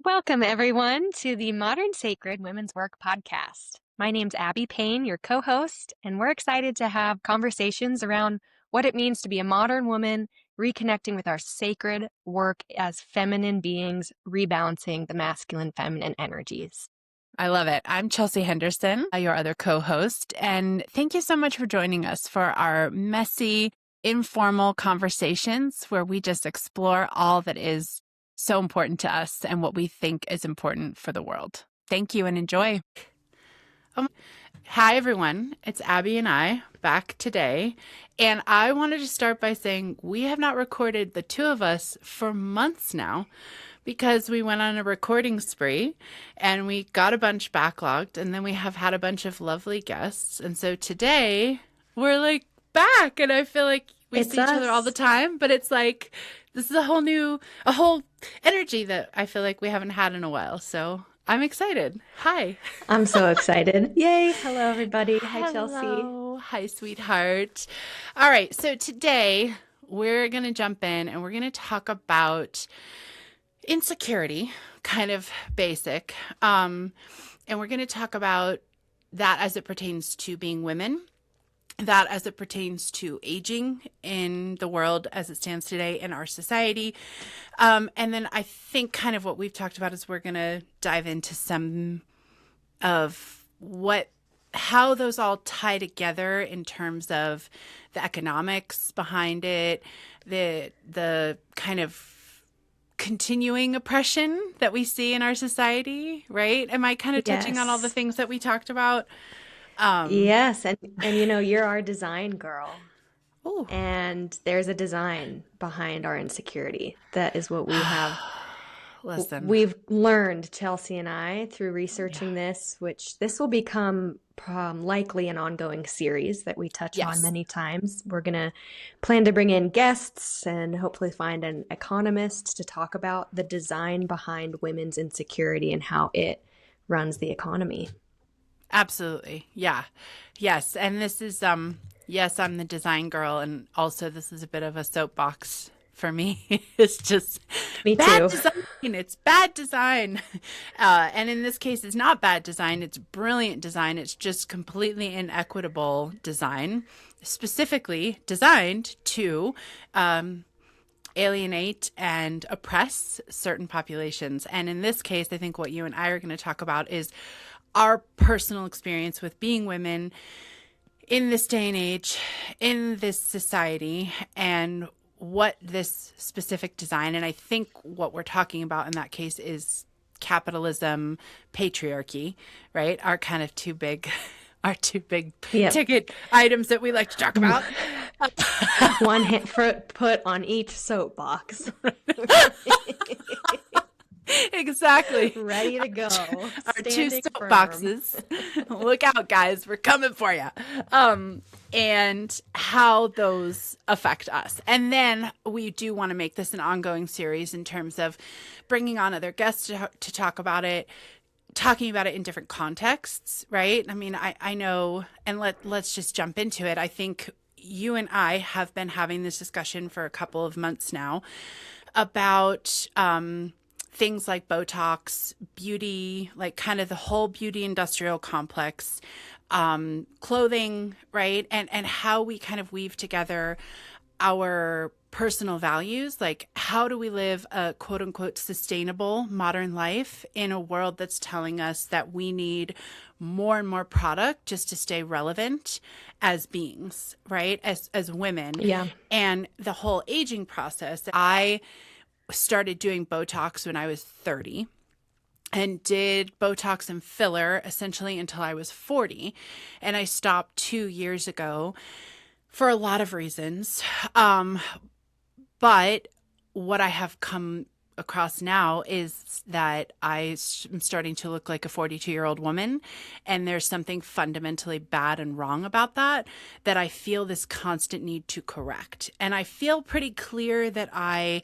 Welcome, everyone, to the Modern Sacred Women's Work podcast. My name's Abby Payne, your co host, and we're excited to have conversations around what it means to be a modern woman, reconnecting with our sacred work as feminine beings, rebalancing the masculine feminine energies. I love it. I'm Chelsea Henderson, your other co-host, and thank you so much for joining us for our messy, informal conversations where we just explore all that is so important to us and what we think is important for the world. Thank you and enjoy. Hi, everyone. It's Abby and I back today. And I wanted to start by saying we have not recorded, the two of us, for months now because we went on a recording spree and we got a bunch backlogged, and then we have had a bunch of lovely guests. And so today we're like back, and I feel like we see each other all the time, but it's like this is a whole energy that I feel like we haven't had in a while. So I'm excited. Hi. I'm so excited. Yay. Hello, everybody. Hi, Chelsea. Hello. Hi, sweetheart. All right. So today we're going to jump in and we're going to talk about insecurity, kind of basic. And we're going to talk about that as it pertains to being women, that as it pertains to aging in the world as it stands today in our society. And then I think kind of what we've talked about is we're going to dive into some of how those all tie together in terms of the economics behind it, the kind of continuing oppression that we see in our society, right? Am I kind of touching on all the things that we talked about? Yes. And you're our design girl. Ooh. And there's a design behind our insecurity. That is what we have. Listen, we've learned, Chelsea and I, through researching this, which this will become likely an ongoing series that we touch on many times. We're going to plan to bring in guests and hopefully find an economist to talk about the design behind women's insecurity and how it runs the economy. Absolutely. Yeah. Yes. And this is, yes, I'm the design girl. And also this is a bit of a soapbox for me. It's just me bad too. Design. It's bad design. And in this case, it's not bad design. It's brilliant design. It's just completely inequitable design, specifically designed to alienate and oppress certain populations. And in this case, I think what you and I are going to talk about is our personal experience with being women in this day and age, in this society, and what this specific design, and I think what we're talking about in that case is capitalism, patriarchy, right? Our kind of two big ticket items that we like to talk about. One hand put on each soapbox. Exactly. Ready to go. Our two soapboxes. Look out, guys. We're coming for you. And how those affect us. And then we do want to make this an ongoing series in terms of bringing on other guests to talk about it, talking about it in different contexts, right? I mean, I know, and let's just jump into it. I think you and I have been having this discussion for a couple of months now about things like Botox, beauty, like kind of the whole beauty industrial complex, clothing, right? And how we kind of weave together our personal values, like how do we live a quote unquote sustainable modern life in a world that's telling us that we need more and more product just to stay relevant as beings, right? As women. Yeah. And the whole aging process. I started doing Botox when I was 30 and did Botox and filler essentially until I was 40. And I stopped 2 years ago for a lot of reasons. But what I have come across now is that I am starting to look like a 42-year-old woman. And there's something fundamentally bad and wrong about that I feel this constant need to correct. And I feel pretty clear that I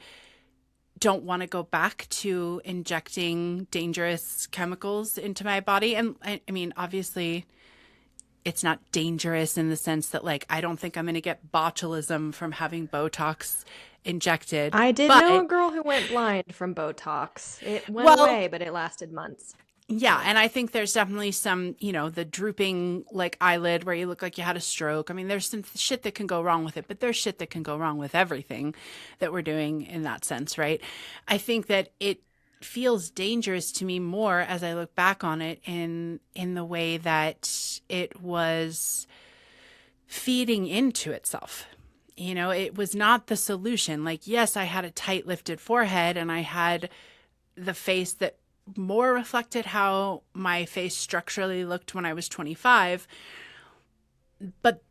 don't want to go back to injecting dangerous chemicals into my body. And I mean, obviously, it's not dangerous in the sense that, like, I don't think I'm going to get botulism from having Botox injected. I did But know a girl who went blind from Botox. It went well, away, but it lasted months. yeah, and I think there's definitely some, the drooping like eyelid where you look like you had a stroke. I mean, there's some shit that can go wrong with it, but there's shit that can go wrong with everything that we're doing in that sense, right? I think that it feels dangerous to me more as I look back on it in the way that it was feeding into itself. It was not the solution. Like, yes, I had a tight lifted forehead and I had the face that more reflected how my face structurally looked when I was 25, but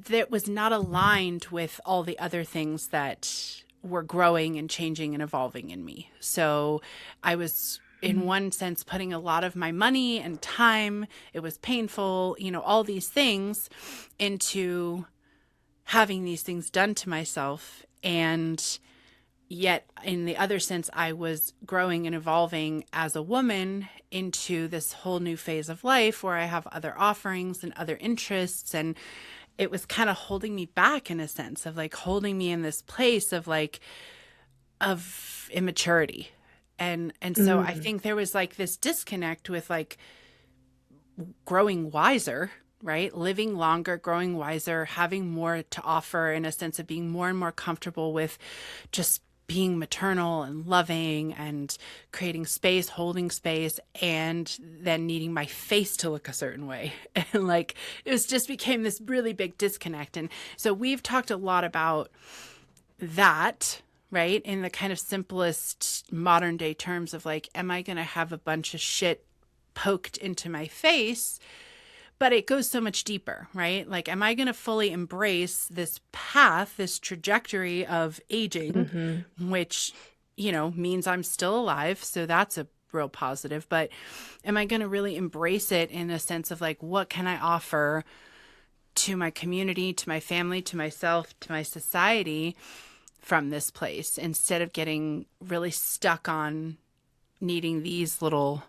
that was not aligned with all the other things that were growing and changing and evolving in me. So I was, in one sense, putting a lot of my money and time, it was painful, all these things into having these things done to myself. And yet, in the other sense, I was growing and evolving as a woman into this whole new phase of life where I have other offerings and other interests. And it was kind of holding me back in a sense of like holding me in this place of like, of immaturity. And so I think there was like this disconnect with like growing wiser, right? Living longer, growing wiser, having more to offer in a sense of being more and more comfortable with just being maternal and loving and creating space, holding space, and then needing my face to look a certain way. And like, it was just became this really big disconnect. And so we've talked a lot about that, right? In the kind of simplest modern day terms of like, am I going to have a bunch of shit poked into my face? But it goes so much deeper, right? Like, am I going to fully embrace this path, this trajectory of aging, which, means I'm still alive. So that's a real positive. But am I going to really embrace it in a sense of like, what can I offer to my community, to my family, to myself, to my society from this place, instead of getting really stuck on needing these little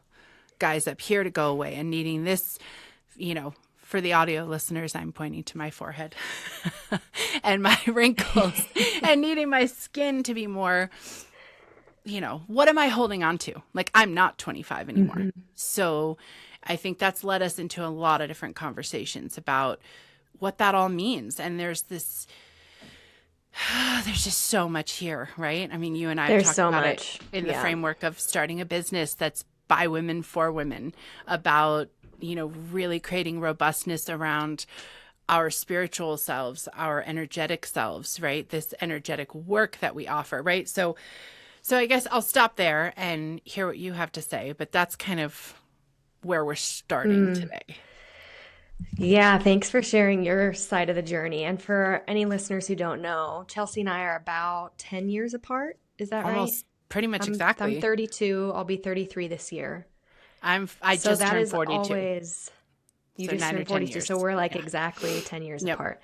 guys up here to go away and needing this, for the audio listeners, I'm pointing to my forehead and my wrinkles and needing my skin to be more, what am I holding on to? Like, I'm not 25 anymore. So I think that's led us into a lot of different conversations about what that all means. And there's this, there's just so much here, right? I mean, you and I have talked about it in the framework of starting a business that's by women for women, about really creating robustness around our spiritual selves, our energetic selves, right? This energetic work that we offer, right? So I guess I'll stop there and hear what you have to say, but that's kind of where we're starting today. Yeah, thanks for sharing your side of the journey. And for any listeners who don't know, Chelsea and I are about 10 years apart. Is that Almost right? pretty much exactly. I'm 32. I'll be 33 this year. I So just that turned is 42. always, you So just 9 or turned 10 42. years. So we're like Yeah. exactly 10 years Yep. apart.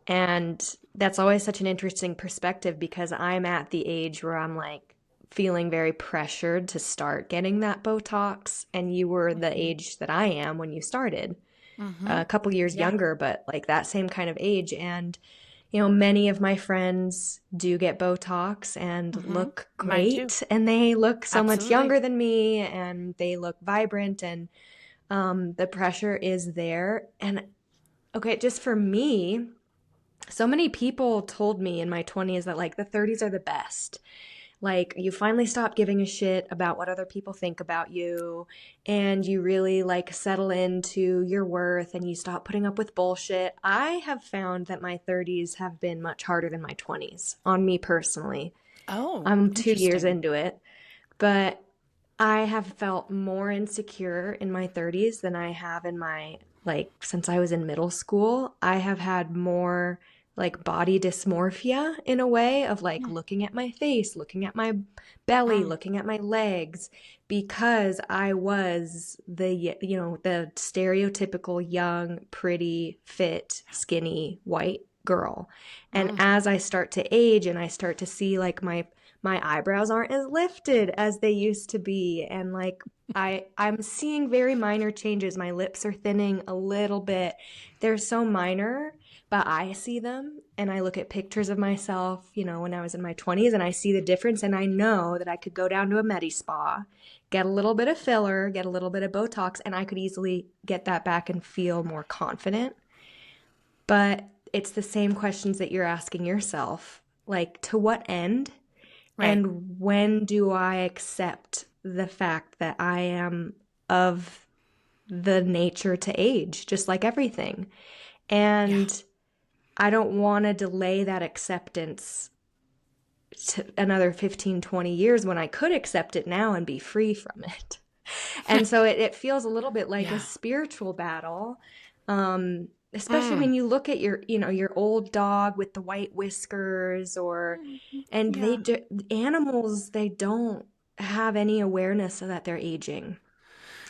And that's always such an interesting perspective because I'm at the age where I'm like feeling very pressured to start getting that Botox. And you were the age that I am when you started, a couple years younger, but like that same kind of age. And many of my friends do get Botox and look Mine too. great, and they look so much Absolutely. younger than me, and they look vibrant, and the pressure is there. And okay, just for me, so many people told me in my 20s that like the 30s are the best. Like, you finally stop giving a shit about what other people think about you, and you really like settle into your worth and you stop putting up with bullshit. I have found that my 30s have been much harder than my 20s on me personally. Oh, I'm 2 years interesting. into it, but I have felt more insecure in my 30s than I have in my, like, since I was in middle school. I have had more like body dysmorphia in a way of like looking at my face, looking at my belly, looking at my legs, because I was the stereotypical young, pretty, fit, skinny, white girl. And as I start to age and I start to see like my eyebrows aren't as lifted as they used to be, and like I'm seeing very minor changes. My lips are thinning a little bit. They're so minor, but I see them and I look at pictures of myself, you know, when I was in my 20s, and I see the difference, and I know that I could go down to a Medi Spa, get a little bit of filler, get a little bit of Botox, and I could easily get that back and feel more confident. But it's the same questions that you're asking yourself, like, to what end? Right. And when do I accept the fact that I am of the nature to age, just like everything? And I don't want to delay that acceptance to another 15, 20 years when I could accept it now and be free from it. And so it feels a little bit like a spiritual battle. Especially when you look at your old dog with the white whiskers, animals, they don't have any awareness that they're aging,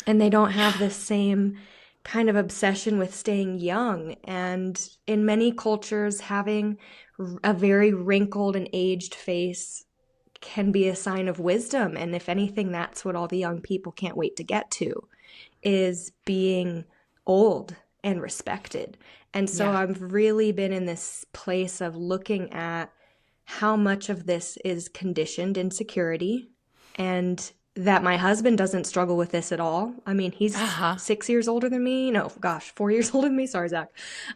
and they don't have the same kind of obsession with staying young. And in many cultures, having a very wrinkled and aged face can be a sign of wisdom. And if anything, that's what all the young people can't wait to get to, is being old and respected. And so I've really been in this place of looking at how much of this is conditioned insecurity, and that my husband doesn't struggle with this at all. I mean, he's 6 years older than me. No, gosh, 4 years older than me. Sorry, Zach.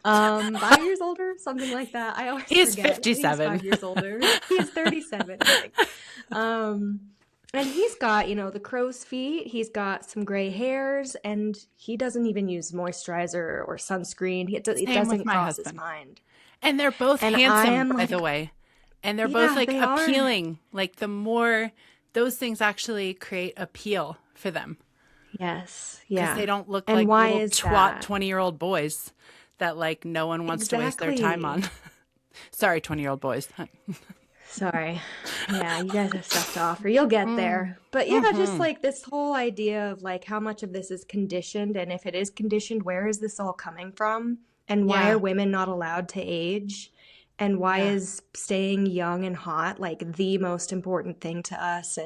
5 years older, something like that. I always He's forget. 57. He's 5 years older. He's 37. And he's got, the crow's feet. He's got some gray hairs, and he doesn't even use moisturizer or sunscreen. It doesn't cross his mind. And they're both handsome, by the way. And they're both like appealing. Like, the more those things actually create appeal for them. Yes. Yeah. Because they don't look like little twat 20-year-old boys that like no one wants to waste their time on. Sorry, 20-year-old boys. Sorry. Yeah, you guys have stuff to offer. You'll get there. But yeah, just like this whole idea of like how much of this is conditioned, and if it is conditioned, where is this all coming from? And why are women not allowed to age? And why is staying young and hot like the most important thing to us?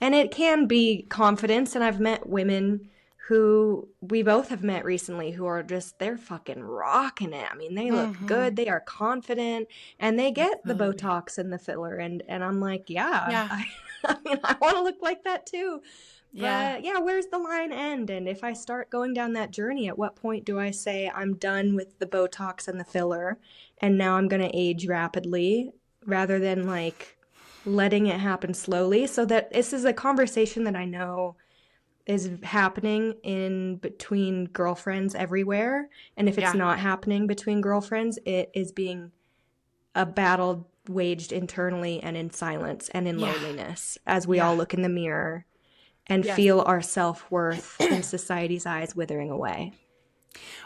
And it can be confidence. And I've met women who we both have met recently who are just, they're fucking rocking it. I mean, they look good. They are confident, and they get the Botox and the filler. And I'm like, I mean, I want to look like that too. But where's the line end? And if I start going down that journey, at what point do I say I'm done with the Botox and the filler, and now I'm going to age rapidly, rather than like letting it happen slowly? So that this is a conversation that I know is happening in between girlfriends everywhere. And if it's not happening between girlfriends, it is being a battle waged internally and in silence and in loneliness, as we all look in the mirror and feel our self-worth in society's eyes withering away.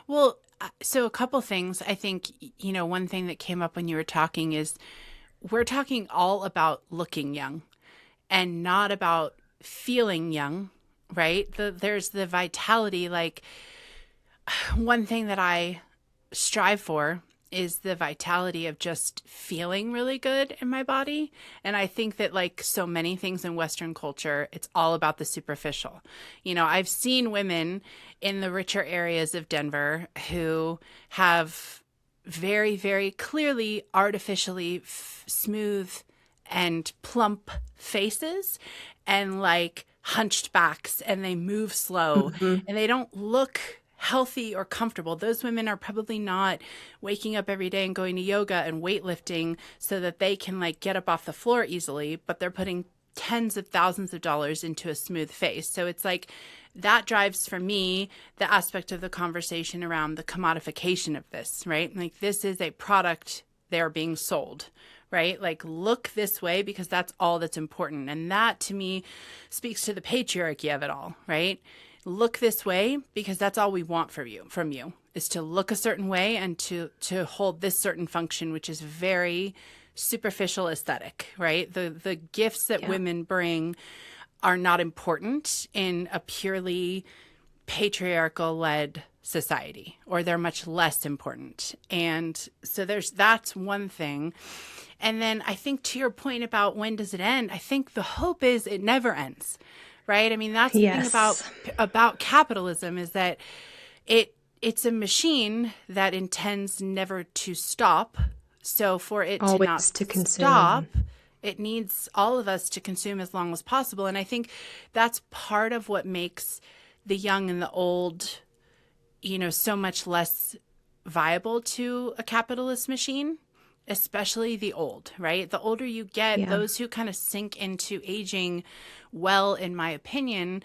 Well, so a couple things. I think, one thing that came up when you were talking is we're talking all about looking young and not about feeling young, right? There's the vitality. Like, one thing that I strive for is the vitality of just feeling really good in my body. And I think that like so many things in Western culture, it's all about the superficial. I've seen women in the richer areas of Denver who have very, very clearly artificially smooth and plump faces and like hunched backs, and they move slow and they don't look healthy or comfortable. Those women are probably not waking up every day and going to yoga and weightlifting so that they can like get up off the floor easily, but they're putting tens of thousands of dollars into a smooth face. So it's like that drives for me the aspect of the conversation around the commodification of this, right? Like, this is a product they're being sold, right? Like, look this way because that's all that's important. And that to me speaks to the patriarchy of it all, right? Look this way because that's all we want from you is to look a certain way and to hold this certain function, which is very superficial aesthetic, right? The gifts that women bring are not important in a purely patriarchal led society, or they're much less important. And so that's one thing. And then I think to your point about when does it end, I think the hope is it never ends. Right? I mean, that's the thing about capitalism, is that it's a machine that intends never to stop. So for it to not Always to consume. stop, it needs all of us to consume as long as possible. And I think that's part of what makes the young and the old, so much less viable to a capitalist machine, especially the old, right? The older you get, those who kind of sink into aging well, in my opinion,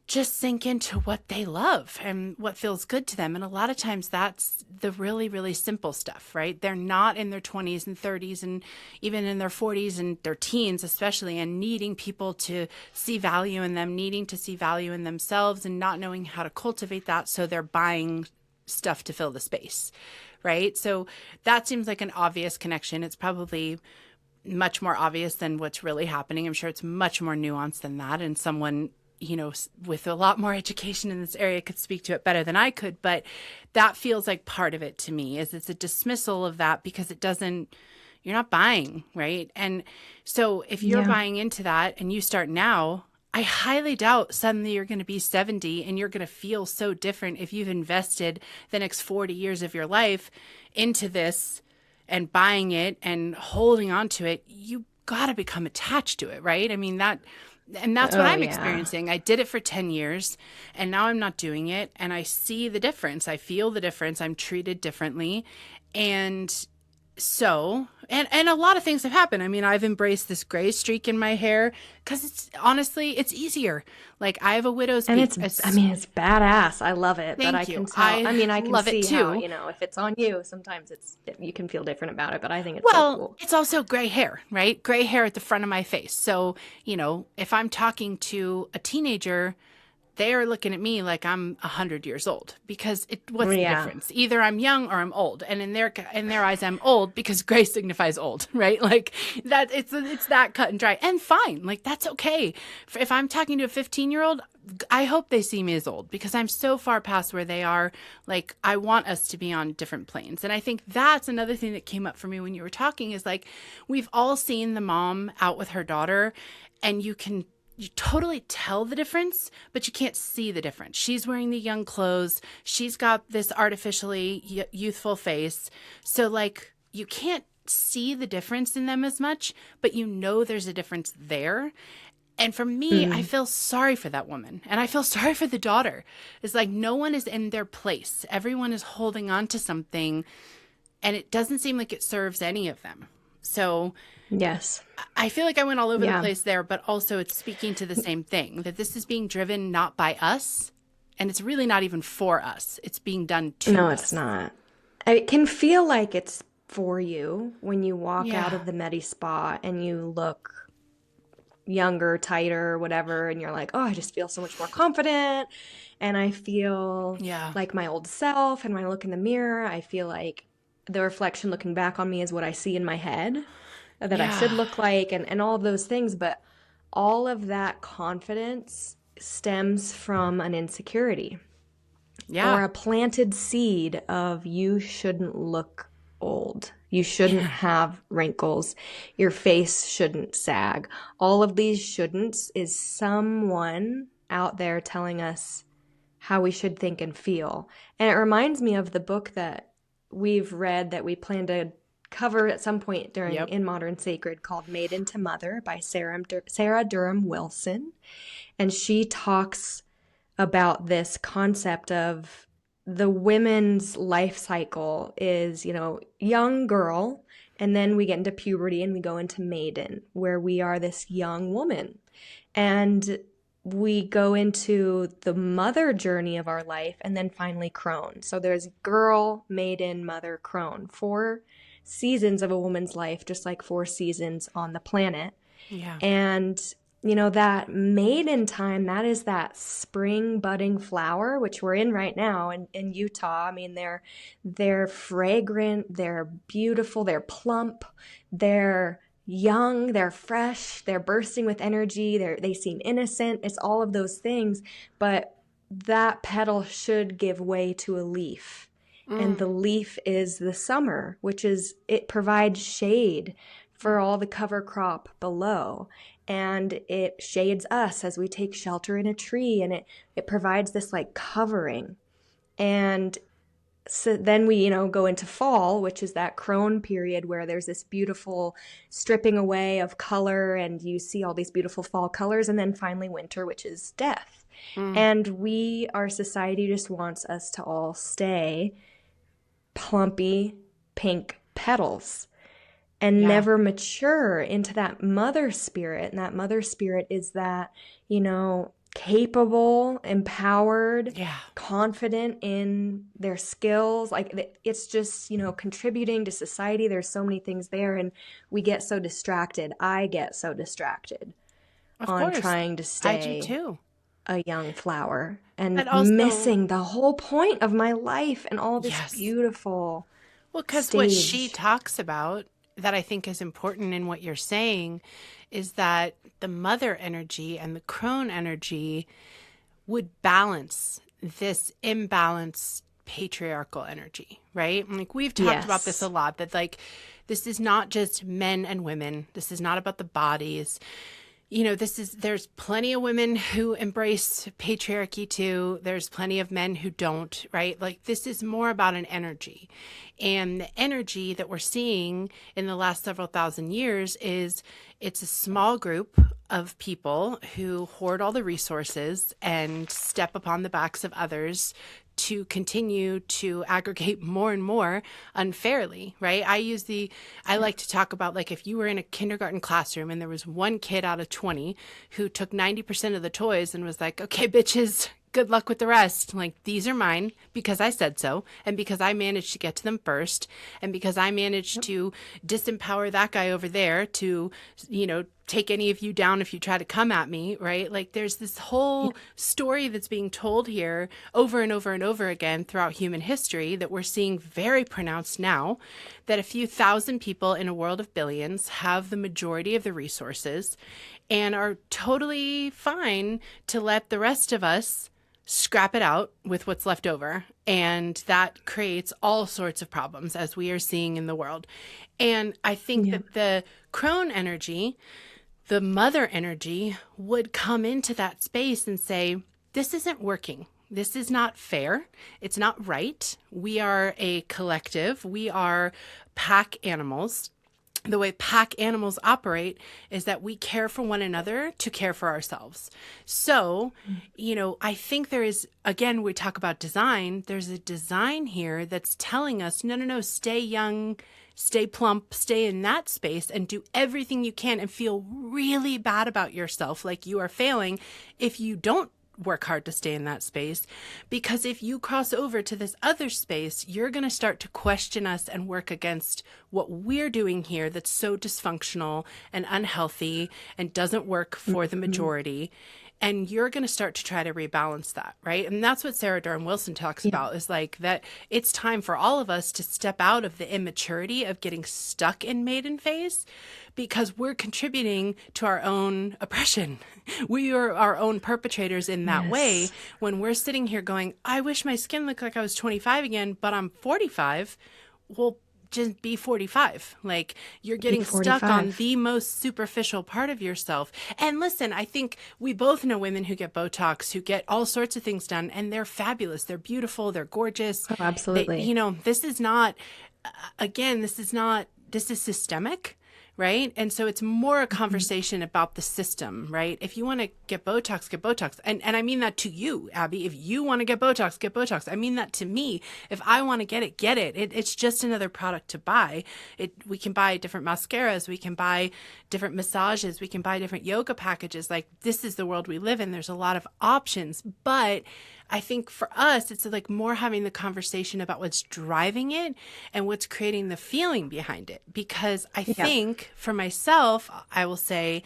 just sink into what they love and what feels good to them. And a lot of times that's the really, really simple stuff, right? They're not in their 20s and 30s and even in their 40s and their teens, especially, and needing people to see value in them, needing to see value in themselves and not knowing how to cultivate that. So they're buying stuff to fill the space, right? So that seems like an obvious connection. It's probably much more obvious than what's really happening. I'm sure it's much more nuanced than that. And someone with a lot more education in this area could speak to it better than I could, but that feels like part of it to me is it's a dismissal of that because you're not buying, right? And so if you're buying into that and you start now, I highly doubt suddenly you're going to be 70 and you're going to feel so different if you've invested the next 40 years of your life into this and buying it and holding on to it. You got to become attached to it, right? I mean, that's what I'm experiencing. I did it for 10 years and now I'm not doing it. And I see the difference. I feel the difference. I'm treated differently. And so, and a lot of things have happened. I mean, I've embraced this gray streak in my hair because it's easier. Like I have a widow's peak. And it's badass. I love it. But I can tell. I can love see it too. how, if it's on you, sometimes you can feel different about it. But I think it's so cool. It's also gray hair, right? Gray hair at the front of my face. So, if I'm talking to a teenager, they are looking at me like I'm 100 years old because what's the difference? Either I'm young or I'm old. And in their eyes, I'm old because gray signifies old, right? Like that, it's that cut and dry and fine. Like that's okay. If I'm talking to a 15-year-old, I hope they see me as old because I'm so far past where they are. Like I want us to be on different planes. And I think that's another thing that came up for me when you were talking is like, we've all seen the mom out with her daughter and you totally tell the difference, but you can't see the difference. She's wearing the young clothes. She's got this artificially youthful face. So like you can't see the difference in them as much, but there's a difference there. And for me, I feel sorry for that woman and I feel sorry for the daughter. It's like no one is in their place. Everyone is holding on to something and it doesn't seem like it serves any of them. So yes, I feel like I went all over the place there, but also it's speaking to the same thing, that this is being driven not by us, and it's really not even for us. It's being done to us. No, it's not. It can feel like it's for you when you walk out of the Medi Spa and you look younger, tighter, whatever, and you're like, oh, I just feel so much more confident, and I feel like my old self, and when I look in the mirror, I feel like the reflection looking back on me is what I see in my head that I should look like and all of those things. But all of that confidence stems from an insecurity or a planted seed of you shouldn't look old. You shouldn't have wrinkles. Your face shouldn't sag. All of these shouldn'ts is someone out there telling us how we should think and feel. And it reminds me of the book that we've read that we plan to cover at some point during In Modern Sacred called Made into Mother by Sarah Durham Wilson. And she talks about this concept of the women's life cycle is, young girl, and then we get into puberty and we go into maiden, where we are this young woman. And we go into the mother journey of our life and then finally crone. So there's girl, maiden, mother, crone. 4 seasons of a woman's life, just like 4 seasons on the planet. Yeah. And, that maiden time, that is that spring budding flower, which we're in right now in Utah. I mean, they're fragrant, they're beautiful, they're plump, they're young, they're fresh, they're bursting with energy, they seem innocent. It's all of those things, but that petal should give way to a leaf. And the leaf is the summer, it provides shade for all the cover crop below. And it shades us as we take shelter in a tree, and it provides this like covering. And so then we, go into fall, which is that crone period where there's this beautiful stripping away of color and you see all these beautiful fall colors. And then finally winter, which is death. And our society just wants us to all stay plumpy pink petals and never mature into that mother spirit. And that mother spirit is that, capable, empowered, confident in their skills. Like it's just, contributing to society. There's so many things there, and we get so distracted. I get so distracted on trying to stay a young flower and also, missing the whole point of my life and all this beautiful because what she talks about that I think is important in what you're saying is that the mother energy and the crone energy would balance this imbalanced patriarchal energy, right? Like we've talked about this a lot, that like this is not just men and women. This is not about the bodies. There's plenty of women who embrace patriarchy too. There's plenty of men who don't, right? Like this is more about an energy. And the energy that we're seeing in the last several thousand years is it's a small group of people who hoard all the resources and step upon the backs of others to continue to aggregate more and more unfairly, right? I like to talk about like if you were in a kindergarten classroom and there was one kid out of 20 who took 90% of the toys and was like, okay, bitches, good luck with the rest. Like, these are mine because I said so, and because I managed to get to them first, and because I managed to disempower that guy over there to, take any of you down if you try to come at me, right? Like there's this whole story that's being told here over and over and over again throughout human history that we're seeing very pronounced now, that a few thousand people in a world of billions have the majority of the resources and are totally fine to let the rest of us scrap it out with what's left over. And that creates all sorts of problems as we are seeing in the world. And I think that the crone energy, the mother energy, would come into that space and say, this isn't working. This is not fair. It's not right. We are a collective. We are pack animals. The way pack animals operate is that we care for one another to care for ourselves. So, I think there is, again, we talk about design. There's a design here that's telling us, no, stay young, stay plump, stay in that space and do everything you can and feel really bad about yourself, like you are failing if you don't work hard to stay in that space. Because if you cross over to this other space, you're going to start to question us and work against what we're doing here that's so dysfunctional and unhealthy and doesn't work for the majority. And you're going to start to try to rebalance that, right? And that's what Sarah Durham Wilson talks about, is like that it's time for all of us to step out of the immaturity of getting stuck in maiden phase, because we're contributing to our own oppression. We are our own perpetrators in that way. When we're sitting here going, I wish my skin looked like I was 25 again, but I'm 45. Well, just be 45. Like, you're getting stuck on the most superficial part of yourself. And listen, I think we both know women who get Botox, who get all sorts of things done, and they're fabulous. They're beautiful. They're gorgeous. Oh, absolutely. This is not, this is systemic. Right. And so it's more a conversation about the system, right? If you want to get Botox, get Botox. And I mean that to you, Abby. If you want to get Botox, get Botox. I mean that to me. If I want to get it, get it. It's just another product to buy. We can buy different mascaras. We can buy different massages. We can buy different yoga packages. Like, this is the world we live in. There's a lot of options. But I think for us, it's like more having the conversation about what's driving it and what's creating the feeling behind it. Because I think for myself, I will say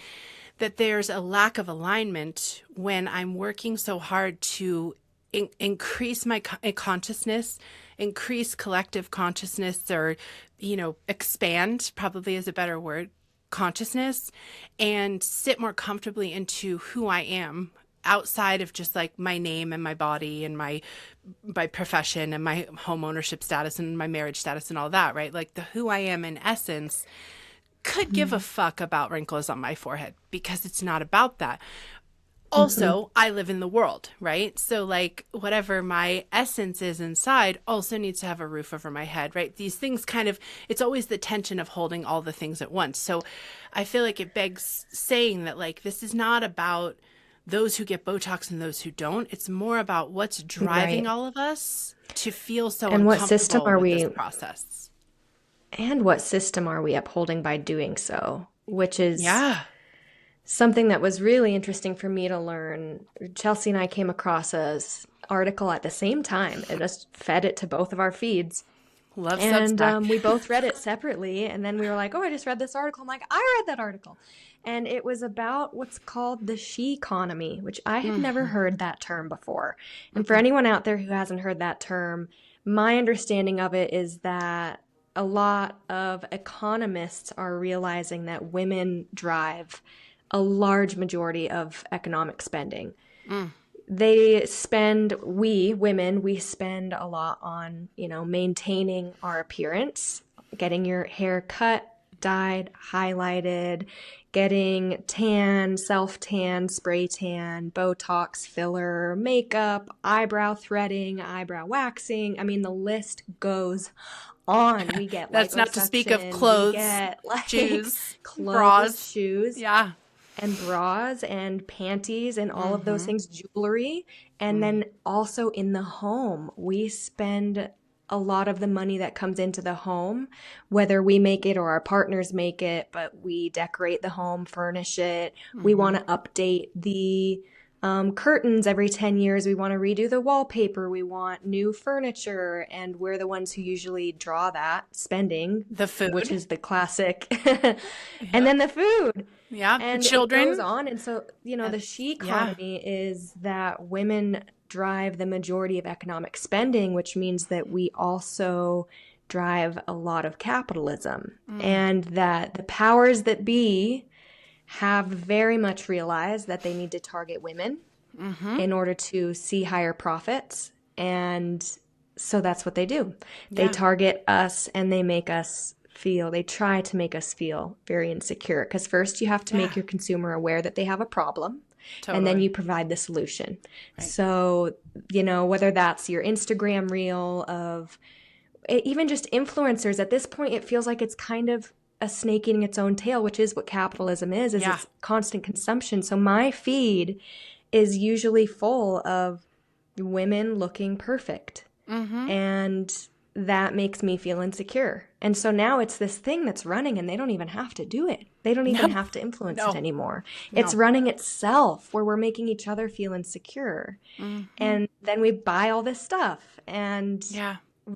that there's a lack of alignment when I'm working so hard to increase my consciousness, increase collective consciousness, or, expand, probably is a better word, consciousness, and sit more comfortably into who I am, outside of just like my name and my body and my profession and my home ownership status and my marriage status and all that, right? Like, the who I am in essence could give a fuck about wrinkles on my forehead, because it's not about that. also I live in the world, right? So like whatever my essence is inside also needs to have a roof over my head, right? These things kind of, it's always the tension of holding all the things at once. So I feel like it begs saying that like this is not about those who get Botox and those who don't. It's more about what's driving all of us to feel so and what system uncomfortable are with we this process. and what system are we upholding by doing so, which is Yeah. something that was really interesting for me to learn. Chelsea and I came across an article at the same time. It just fed it to both of our feeds. Love And Substack. we both read it separately. And then we were like, oh, I just read this article. I'm like, I read that article. And it was about what's called the SHEconomy, which I had never heard that term before. And for anyone out there who hasn't heard that term, my understanding of it is that a lot of economists are realizing that women drive a large majority of economic spending. They spend, we women, we spend a lot on, maintaining our appearance, getting your hair cut, dyed, highlighted, getting tan, self-tan, spray tan, Botox, filler, makeup, eyebrow threading, eyebrow waxing. I mean, the list goes on. We get That's not to speak of clothes, we get shoes, clothes, bras, shoes. Yeah. And bras and panties and all of those things, jewelry. And then also in the home, we spend a lot of the money that comes into the home, whether we make it or our partners make it, but we decorate the home, furnish it. We want to update the curtains every 10 years. We want to redo the wallpaper. We want new furniture. And we're the ones who usually draw that spending. The food. Which is the classic. And then the food. Yeah, And children. it goes on. And so, the SHEconomy is that women drive the majority of economic spending, which means that we also drive a lot of capitalism. And that the powers that be have very much realized that they need to target women in order to see higher profits. And so that's what they do. They target us and they try to make us feel very insecure. Because first you have to make your consumer aware that they have a problem. Totally. And then you provide the solution. Right. So, whether that's your Instagram reel of even just influencers, at this point, it feels like it's kind of a snake eating its own tail, which is what capitalism is it's constant consumption. So my feed is usually full of women looking perfect. And that makes me feel insecure. And so now it's this thing that's running and they don't even have to do it. They don't even have to influence it anymore. It's running itself where we're making each other feel insecure. And then we buy all this stuff. And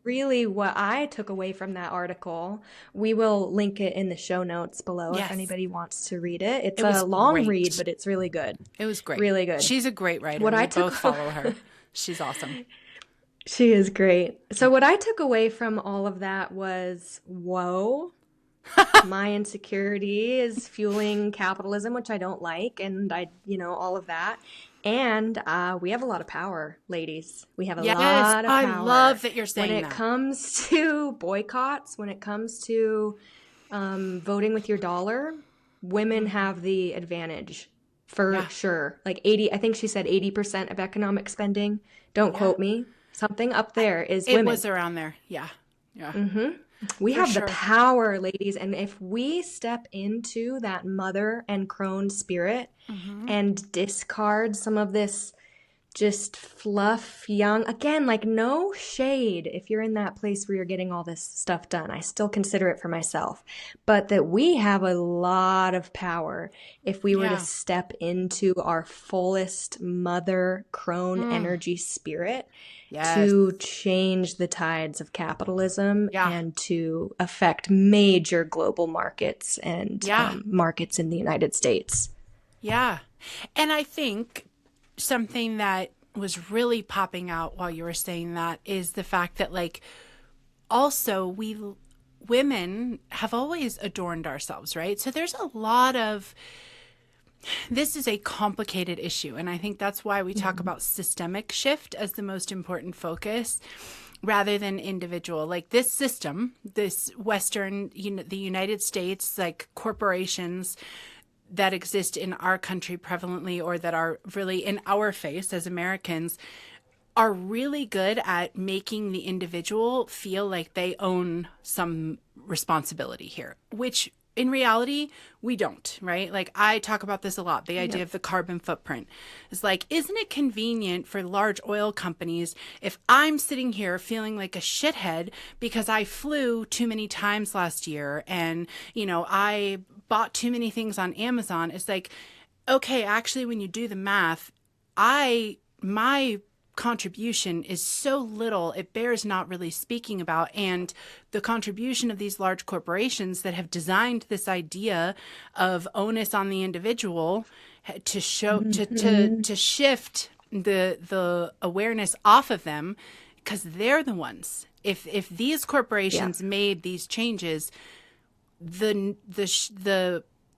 really what I took away from that article, we will link it in the show notes below if anybody wants to read it. It's a long read, but it's really good. It was great. Really good. She's a great writer. We both follow her. She's awesome. She is great. So what I took away from all of that was, whoa, my insecurity is fueling capitalism, which I don't like. And all of that. And we have a lot of power, ladies. We have a lot of power. I love that you're saying that. When it comes to boycotts, when it comes to voting with your dollar, women have the advantage for sure. Like I think she said 80% of economic spending. Don't quote me. Something up there is women. It was around there. Yeah. We have the power, ladies. And if we step into that mother and crone spirit and discard some of this just fluff, again, like no shade if you're in that place where you're getting all this stuff done. I still consider it for myself. But that we have a lot of power if we were to step into our fullest mother crone energy spirit to change the tides of capitalism and to affect major global markets and markets in the United States. Yeah. And I think something that was really popping out while you were saying that is the fact that also we women have always adorned ourselves, right? So there's a lot of, this is a complicated issue. And I think that's why we talk about systemic shift as the most important focus rather than individual. Like this system, this Western, the United States, like corporations, that exist in our country prevalently, or that are really in our face as Americans, are really good at making the individual feel like they own some responsibility here, which in reality, we don't, right? Like, I talk about this a lot, the idea of the carbon footprint. It's like, isn't it convenient for large oil companies if I'm sitting here feeling like a shithead because I flew too many times last year and, I bought too many things on Amazon? It's like, okay, actually, when you do the math, my contribution is so little, it bears not really speaking about. And the contribution of these large corporations that have designed this idea of onus on the individual to show to shift the awareness off of them, because they're the ones. If these corporations made these changes, the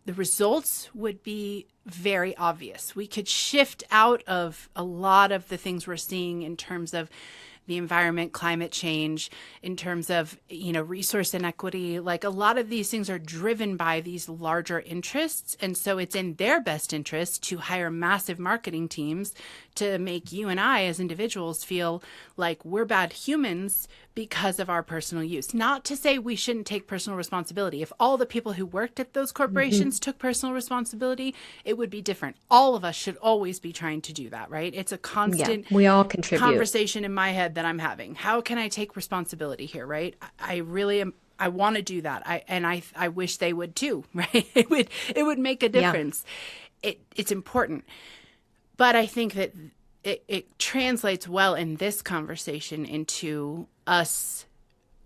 results would be very obvious. We could shift out of a lot of the things we're seeing in terms of the environment, climate change, in terms of, resource inequity. Like, a lot of these things are driven by these larger interests. And so it's in their best interest to hire massive marketing teams to make you and I as individuals feel like we're bad humans because of our personal use. Not to say we shouldn't take personal responsibility. If all the people who worked at those corporations took personal responsibility, it would be different. All of us should always be trying to do that, right? It's a constant we all contribute conversation in my head that I'm having. How can I take responsibility here, right? I really am. I want to do that. I wish they would too, right? It would make a difference. It's important. But I think that it translates well in this conversation into us.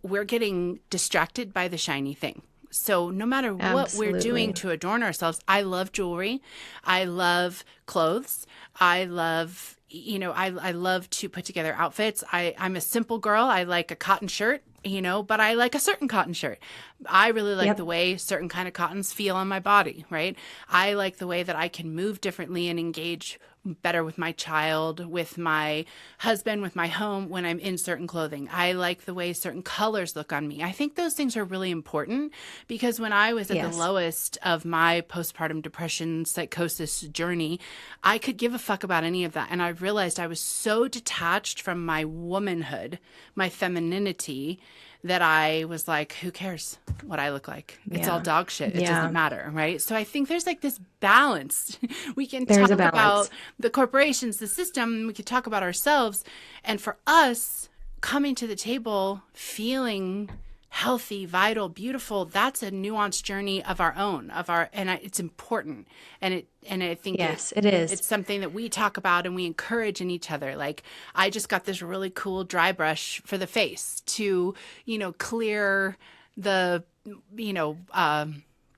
We're getting distracted by the shiny thing. So no matter what we're doing to adorn ourselves, I love jewelry. I love clothes. I love, I love to put together outfits. I'm a simple girl. I like a cotton shirt, but I like a certain cotton shirt. I really like the way certain kind of cottons feel on my body, right? I like the way that I can move differently and engage better with my child, with my husband, with my home when I'm in certain clothing. I like the way certain colors look on me. I think those things are really important, because when I was at the lowest of my postpartum depression psychosis journey, I could give a fuck about any of that. And I realized I was so detached from my womanhood, my femininity, that I was like, who cares what I look like? It's all dog shit. It doesn't matter, right? So I think there's like this balance. We can talk about the corporations, the system, we could talk about ourselves. And for us, coming to the table, feeling healthy, vital, beautiful, that's a nuanced journey of our own, it's important. And I think it is. It's something that we talk about and we encourage in each other. Like, I just got this really cool dry brush for the face to, clear the,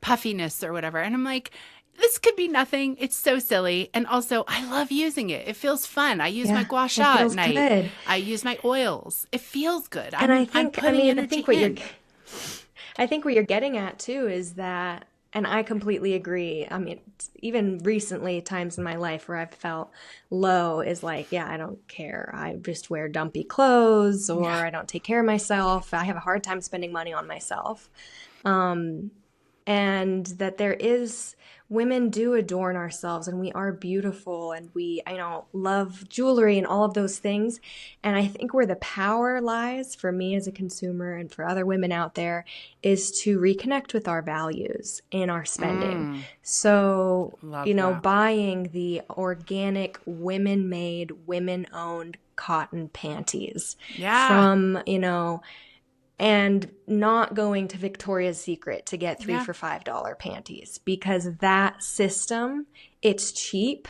puffiness or whatever. And I'm like, this could be nothing. It's so silly. And also, I love using it. It feels fun. I use my gua sha at night. Good. I use my oils. It feels good. And I think what you're getting at too is that, and I completely agree. I mean, even recently, times in my life where I've felt low is like, I don't care. I just wear dumpy clothes, or I don't take care of myself. I have a hard time spending money on myself. And that women do adorn ourselves, and we are beautiful, and we, love jewelry and all of those things. And I think where the power lies for me as a consumer and for other women out there is to reconnect with our values in our spending. So, buying the organic, women-made, women-owned cotton panties from, and not going to Victoria's Secret to get 3 for $5 panties, because that system, it's cheap.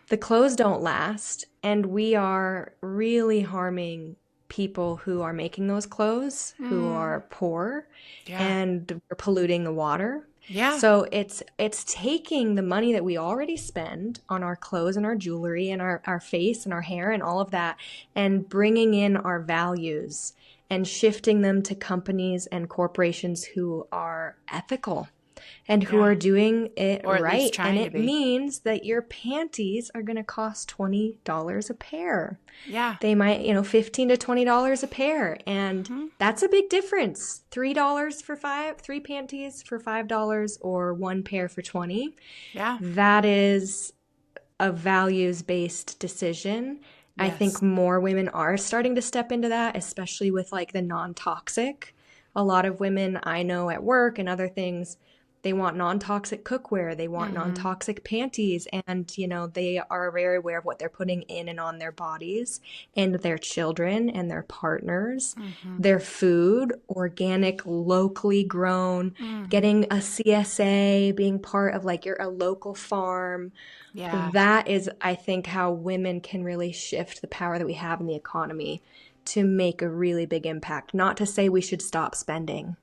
The clothes don't last, and we are really harming people who are making those clothes, who are poor, and we're polluting the water. So it's taking the money that we already spend on our clothes and our jewelry and our face and our hair and all of that, and bringing in our values and shifting them to companies and corporations who are ethical and who are doing it or at least right. And trying to it be. means that your panties are going to cost $20 a pair. Yeah. They might, $15 to $20 a pair. And that's a big difference. $3 for three panties for $5 or one pair for 20. Yeah. That is a values-based decision. I think more women are starting to step into that, especially with like the non-toxic. A lot of women I know at work and other things, they want non-toxic cookware, they want non-toxic panties, and they are very aware of what they're putting in and on their bodies and their children and their partners, their food, organic, locally grown, getting a CSA, being part of like a local farm. Yeah. That is, I think, how women can really shift the power that we have in the economy to make a really big impact. Not to say we should stop spending.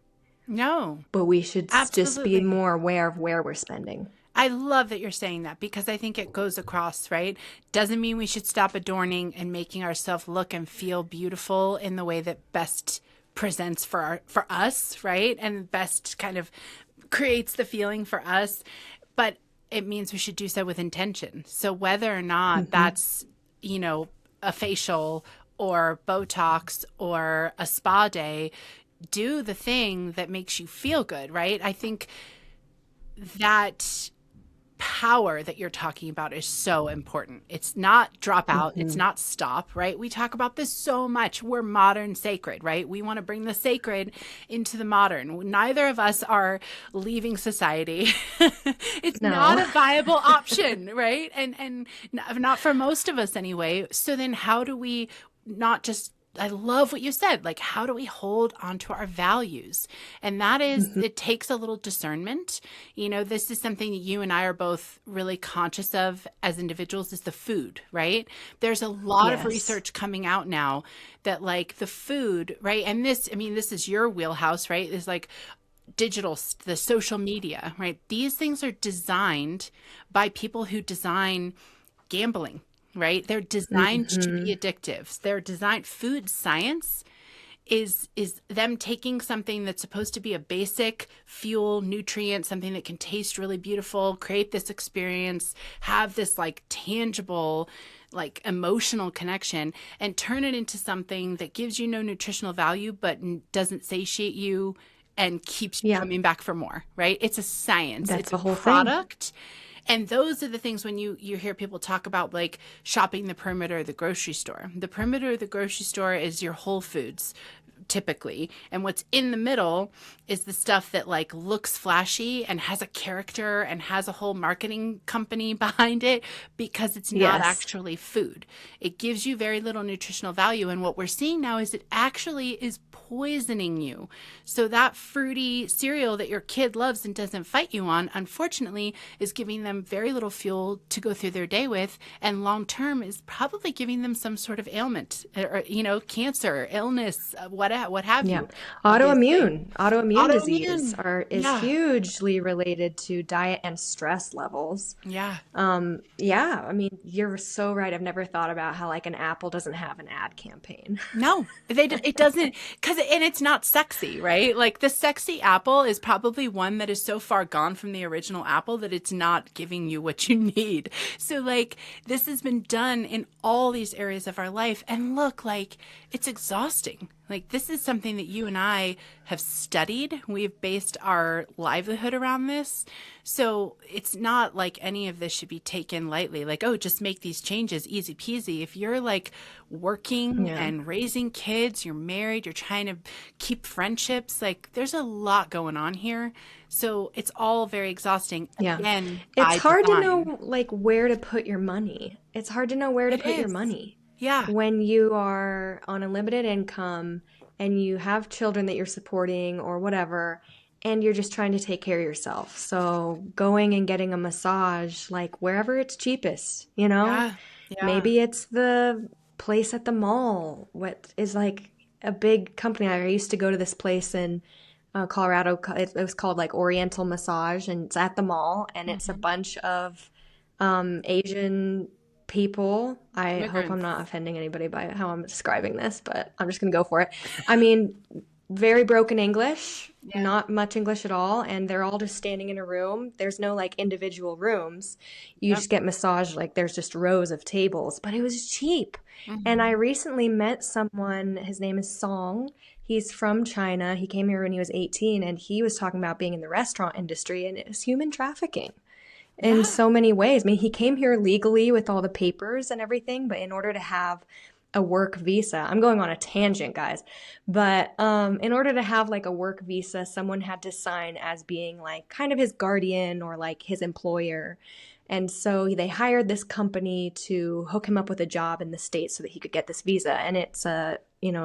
No. But we should just be Absolutely. more aware of where we're spending. I love that you're saying that, because I think it goes across, right? Doesn't mean we should stop adorning and making ourselves look and feel beautiful in the way that best presents for us, right? And best kind of creates the feeling for us. But it means we should do so with intention. So whether or not that's, a facial or Botox or a spa day, do the thing that makes you feel good, right? I think that power that you're talking about is so important. It's not drop out. It's not stop, right? We talk about this so much. We're modern sacred, right? We want to bring the sacred into the modern. Neither of us are leaving society. It's not a viable option, right? And not for most of us anyway. So then how do we not just, I love what you said. Like, how do we hold onto our values? And that is, it takes a little discernment. This is something that you and I are both really conscious of as individuals, is the food, right? There's a lot of research coming out now that like the food, right? And this is your wheelhouse, right? Is like digital, the social media, right? These things are designed by people who design gambling, right? They're designed to be addictive. They're designed, food science is them taking something that's supposed to be a basic fuel nutrient, something that can taste really beautiful, create this experience, have this like tangible, like emotional connection, and turn it into something that gives you no nutritional value, but doesn't satiate you and keeps you coming back for more, right? It's a science. That's it's the whole a product. And those are the things when you hear people talk about like shopping the perimeter of the grocery store. The perimeter of the grocery store is your Whole Foods typically. And what's in the middle is the stuff that like looks flashy and has a character and has a whole marketing company behind it, because it's not actually food. It gives you very little nutritional value. And what we're seeing now is it actually is poisoning you. So that fruity cereal that your kid loves and doesn't fight you on, unfortunately, is giving them very little fuel to go through their day with. And long term is probably giving them some sort of ailment or, cancer, illness, what have you. Autoimmune disease is hugely related to diet and stress levels. I mean, you're so right. I've never thought about how like an apple doesn't have an ad campaign. No, it doesn't, and it's not sexy, right? Like the sexy apple is probably one that is so far gone from the original apple that it's not giving you what you need. So like this has been done in all these areas of our life, and look, like it's exhausting. Like this is something that you and I have studied. We've based our livelihood around this. So it's not like any of this should be taken lightly. Like, oh, just make these changes, easy peasy. If you're like working and raising kids, you're married, you're trying to keep friendships, like there's a lot going on here. So it's all very exhausting. Again, it's hard to know like where to put your money. It's hard to know where to put your money. Yeah. When you are on a limited income and you have children that you're supporting or whatever, and you're just trying to take care of yourself. So going and getting a massage, like wherever it's cheapest, Maybe it's the place at the mall. What is like a big company. I used to go to this place in Colorado. It was called like Oriental Massage, and it's at the mall, and it's a bunch of Asian people. I hope I'm not offending anybody by how I'm describing this, but I'm just going to go for it. I mean, very broken English, Yeah. not much English at all, and they're all just standing in a room. There's no like individual rooms. You Yep. just get massaged, like there's just rows of tables, but it was cheap. And I Mhm. recently met someone, his name is Song. He's from China. He came here when he was 18, and he was talking about being in the restaurant industry, and it was human trafficking in Yeah. so many ways. I mean, he came here legally with all the papers and everything, but in order to have a work visa, I'm going on a tangent, guys, but in order to have like a work visa, someone had to sign as being like kind of his guardian or like his employer. And so they hired this company to hook him up with a job in the States so that he could get this visa. And it's a,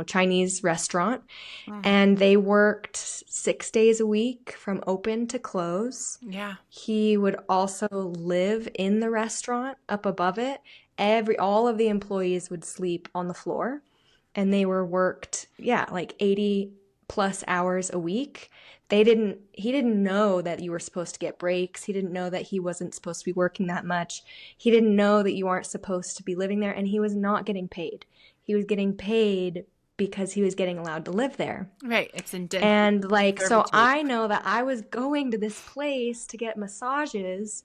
Chinese restaurant. Mhm. And they worked 6 days a week from open to close. Yeah. He would also live in the restaurant up above it. All of the employees would sleep on the floor, and they were worked, yeah, like 80 plus hours a week. He didn't know that you were supposed to get breaks. He didn't know that he wasn't supposed to be working that much. He didn't know that you aren't supposed to be living there, and he was not getting paid. He was getting paid because he was getting allowed to live there. Right. It's indentured And like, so servitude. I know that I was going to this place to get massages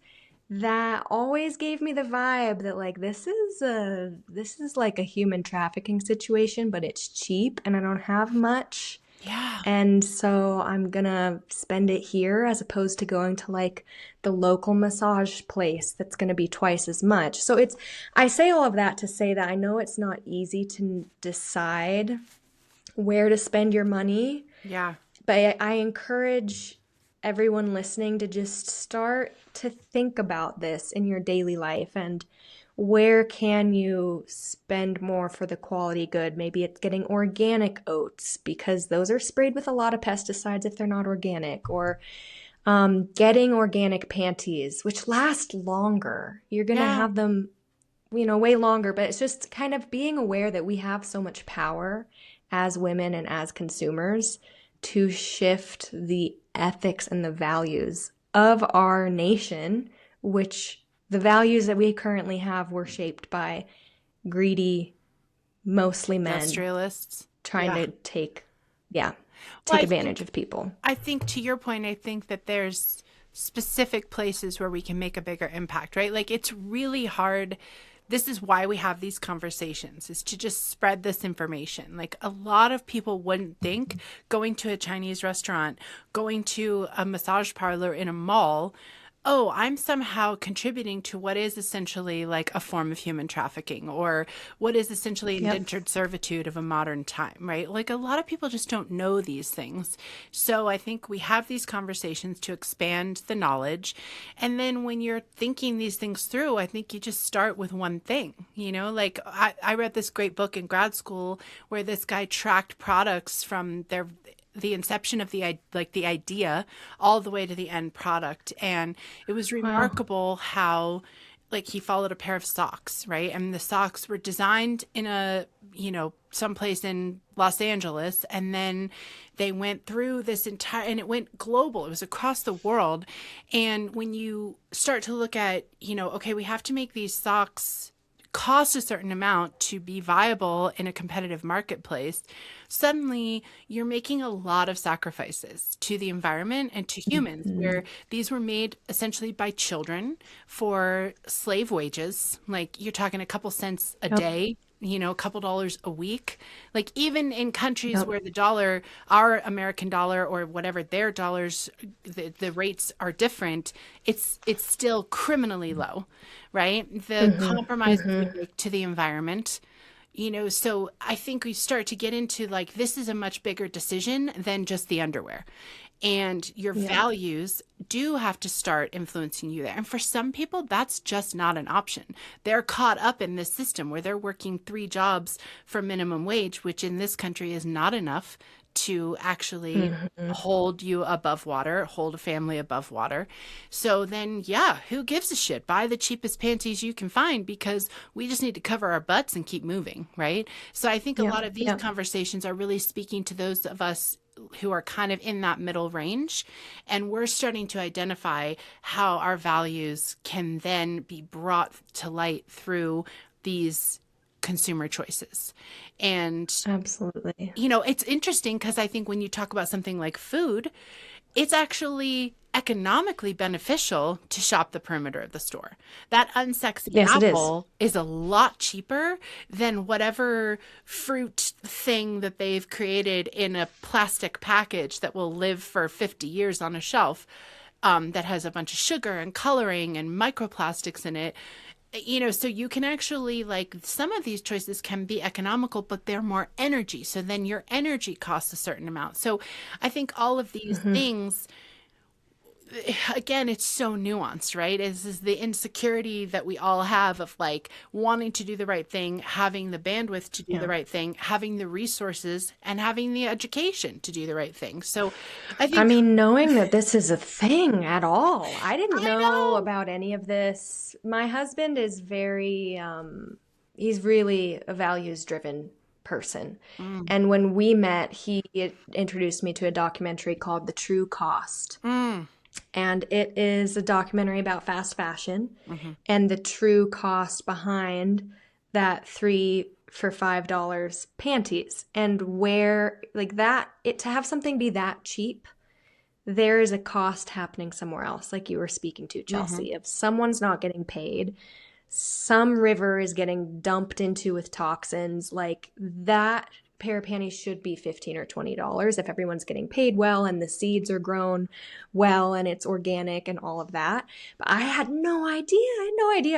that always gave me the vibe that like this is like a human trafficking situation, but it's cheap and I don't have much. Yeah. And so I'm gonna spend it here as opposed to going to like the local massage place that's gonna be twice as much. So I say all of that to say that I know it's not easy to decide where to spend your money, Yeah. but I encourage everyone listening to just start to think about this in your daily life and where can you spend more for the quality good? Maybe it's getting organic oats because those are sprayed with a lot of pesticides if they're not organic, or getting organic panties, which last longer. You're going to Yeah. have them, way longer, but it's just kind of being aware that we have so much power as women and as consumers to shift the ethics and the values of our nation, which the values that we currently have were shaped by greedy, mostly men Industrialists. trying Yeah. to yeah, Well, take I advantage think of people. I think to your point, I think that there's specific places where we can make a bigger impact, right? Like it's really hard. This is why we have these conversations, is to just spread this information. Like a lot of people wouldn't think going to a Chinese restaurant, going to a massage parlor in a mall, oh, I'm somehow contributing to what is essentially like a form of human trafficking or what is essentially Yep. indentured servitude of a modern time, right? Like a lot of people just don't know these things. So I think we have these conversations to expand the knowledge. And then when you're thinking these things through, I think you just start with one thing, like I read this great book in grad school where this guy tracked products from the inception of the idea all the way to the end product, and it was Wow. remarkable how like he followed a pair of socks, right? And the socks were designed in a someplace in Los Angeles, and then they went through this entire, and it went global, it was across the world. And when you start to look at okay, we have to make these socks cost a certain amount to be viable in a competitive marketplace, suddenly you're making a lot of sacrifices to the environment and to humans, Mhm. where these were made essentially by children for slave wages. Like you're talking a couple cents a Yep. day, a couple dollars a week. Like even in countries Yep. where the dollar, our American dollar or whatever their dollars, the rates are different, it's still criminally low, right? The Mhm. compromises we Mhm. make to the environment, so I think we start to get into like this is a much bigger decision than just the underwear. And your Yep. values do have to start influencing you there. And for some people, that's just not an option. They're caught up in this system where they're working 3 jobs for minimum wage, which in this country is not enough to actually Mhm. hold you above water, hold a family above water. So then, yeah, who gives a shit? Buy the cheapest panties you can find because we just need to cover our butts and keep moving, right? So I think a Yep. lot of these Yep. conversations are really speaking to those of us who are kind of in that middle range. And we're starting to identify how our values can then be brought to light through these consumer choices. And, Absolutely. it's interesting because I think when you talk about something like food, it's actually economically beneficial to shop the perimeter of the store. That unsexy Yes, it is. apple is a lot cheaper than whatever fruit thing that they've created in a plastic package that will live for 50 years on a shelf, that has a bunch of sugar and coloring and microplastics in it. So you can actually, like, some of these choices can be economical, but they're more energy. So then your energy costs a certain amount. So I think all of these things, again, it's so nuanced, right? Is the insecurity that we all have of like wanting to do the right thing, having the bandwidth to do the right thing, having the resources, and having the education to do the right thing. So I mean, knowing that this is a thing at all. I didn't know know. about any of this. My husband is very, he's really a values-driven person. And when we met, he introduced me to a documentary called The True Cost. And it is a documentary about fast fashion and the true cost behind that 3 for $5 panties, and where, like, that, to have something be that cheap, there is a cost happening somewhere else, like you were speaking to, Chelsea. If someone's not getting paid, some river is getting dumped into with toxins, like that pair of panties should be $15 or $20 if everyone's getting paid well and the seeds are grown well and it's organic and all of that. But I had no idea.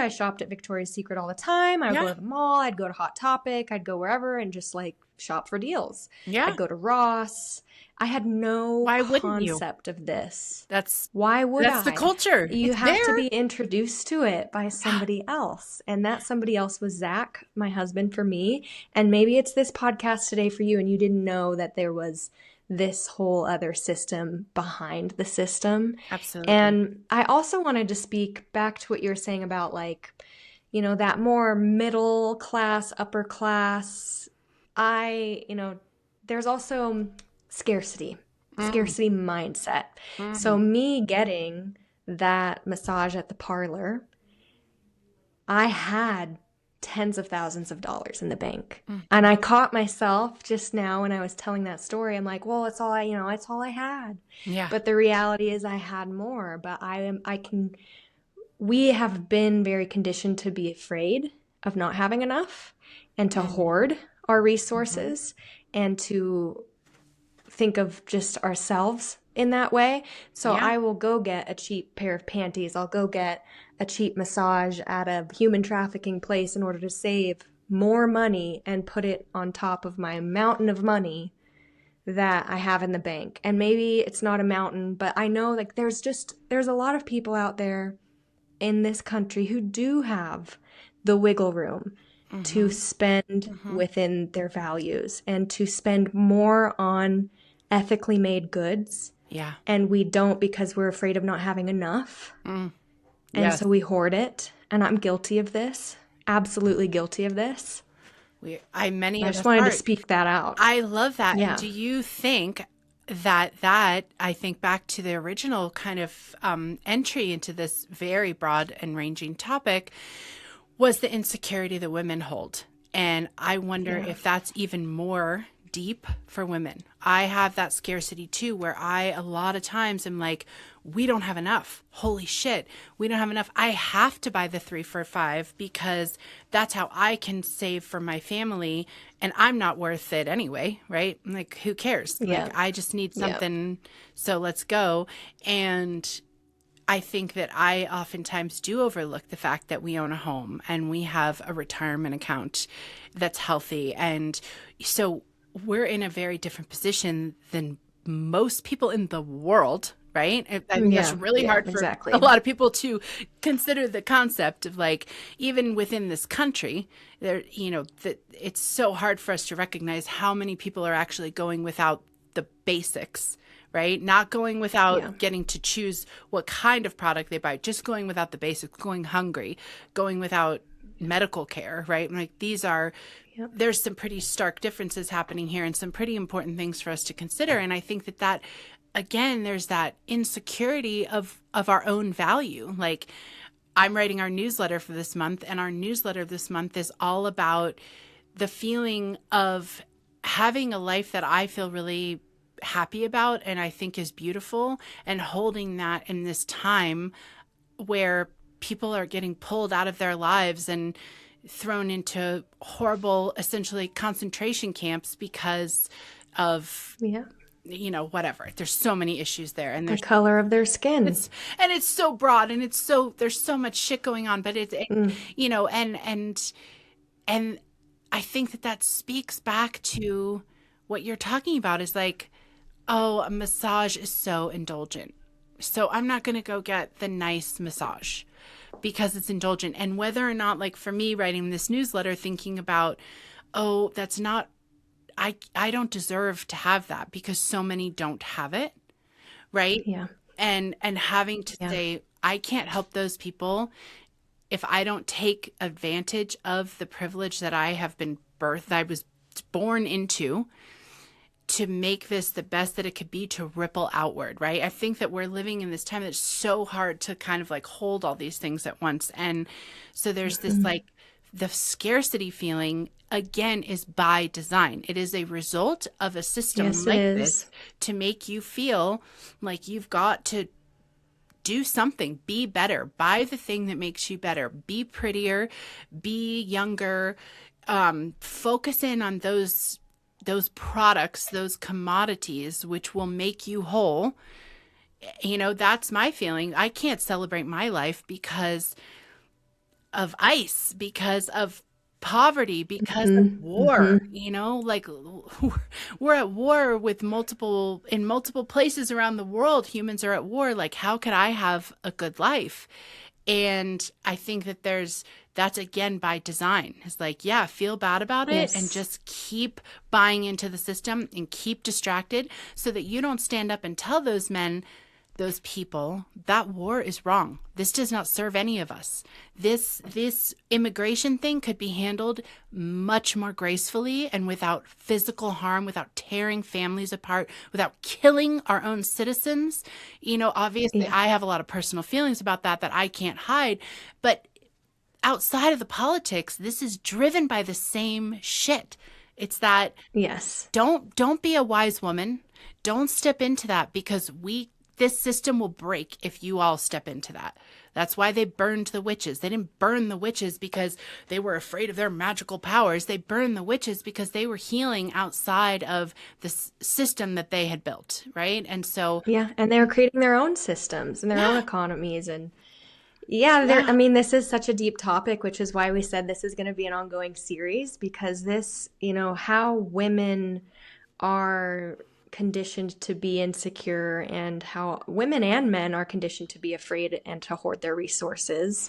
I shopped at Victoria's Secret all the time. I would go to the mall. I'd go to Hot Topic. I'd go wherever and just like shop for deals. I'd go to Ross. I had no concept of this. Why would I? That's the culture. You have to be introduced to it by somebody else. And that somebody else was Zach, my husband, for me. And maybe it's this podcast today for you, and you didn't know that there was this whole other system behind the system. Absolutely. And I also wanted to speak back to what you were saying about, like, that more middle class, upper class. There's also scarcity mindset. So me getting that massage at the parlor, I had tens of thousands of dollars in the bank. And I caught myself just now when I was telling that story. I'm like, well, it's all I had. Yeah. But the reality is I had more, but we have been very conditioned to be afraid of not having enough and to hoard our resources and to think of just ourselves in that way. So I will go get a cheap pair of panties. I'll go get a cheap massage at a human trafficking place in order to save more money and put it on top of my mountain of money that I have in the bank. And maybe it's not a mountain, but I know, like, there's a lot of people out there in this country who do have the wiggle room to spend within their values and to spend more on ethically made goods. Yeah. And we don't, because we're afraid of not having enough. And so we hoard it. And I'm guilty of this. Absolutely guilty of this. I just wanted to speak that out. I love that. Yeah. Do you think that I think back to the original kind of entry into this very broad and ranging topic was the insecurity that women hold. And I wonder if that's even more deep for women. I have that scarcity too, where a lot of times am like, we don't have enough. Holy shit, we don't have enough. I have to buy the 3 for $5 because that's how I can save for my family, and I'm not worth it anyway, right? Like, who cares? Yeah. Like, I just need something, so let's go. And I think that I oftentimes do overlook the fact that we own a home and we have a retirement account that's healthy. And so we're in a very different position than most people in the world, right? I think that's really hard for a lot of people to consider the concept of, like, even within this country, there, that it's so hard for us to recognize how many people are actually going without the basics, right? Not going without getting to choose what kind of product they buy, just going without the basics, going hungry, going without medical care, right? Like, these are, there's some pretty stark differences happening here and some pretty important things for us to consider. And I think that again, there's that insecurity of our own value. Like, I'm writing our newsletter for this month, and our newsletter this month is all about the feeling of having a life that I feel really happy about and I think is beautiful, and holding that in this time where people are getting pulled out of their lives and thrown into horrible, essentially concentration camps because of, Yeah. whatever. There's so many issues there, and The color of their skin. it's so broad, and there's so much shit going on, but and I think that speaks back to what you're talking about, is like, oh, a massage is so indulgent. So I'm not going to go get the nice massage because it's indulgent. And whether or not, like for me writing this newsletter, thinking about, oh, that's not, I don't deserve to have that because so many don't have it. Right. Yeah. And having to say, I can't help those people if I don't take advantage of the privilege that I was born into, to make this the best that it could be, to ripple outward, right? I think that we're living in this time that's so hard to kind of like hold all these things at once. And so there's this like, the scarcity feeling, again, is by design. It is a result of a system this to make you feel like you've got to do something, be better, buy the thing that makes you better, be prettier, be younger, focus in on those products, those commodities, which will make you whole. That's my feeling. I can't celebrate my life because of ICE, because of poverty, because of war. Like we're at war in multiple places around the world. Humans are at war. Like, how could I have a good life? And I think that that's again by design. It's like, yeah, feel bad about it and just keep buying into the system and keep distracted so that you don't stand up and tell those men, those people, that war is wrong. This does not serve any of us. This immigration thing could be handled much more gracefully and without physical harm, without tearing families apart, without killing our own citizens. Obviously I have a lot of personal feelings about that I can't hide, but outside of the politics, this is driven by the same shit. It's that, don't be a wise woman. Don't step into that, because this system will break if you all step into that. That's why they burned the witches. They didn't burn the witches because they were afraid of their magical powers. They burned the witches because they were healing outside of the system that they had built, right? And so... Yeah, and they were creating their own systems and their own economies. And I mean, this is such a deep topic, which is why we said this is going to be an ongoing series, because this, how women are conditioned to be insecure, and how women and men are conditioned to be afraid and to hoard their resources.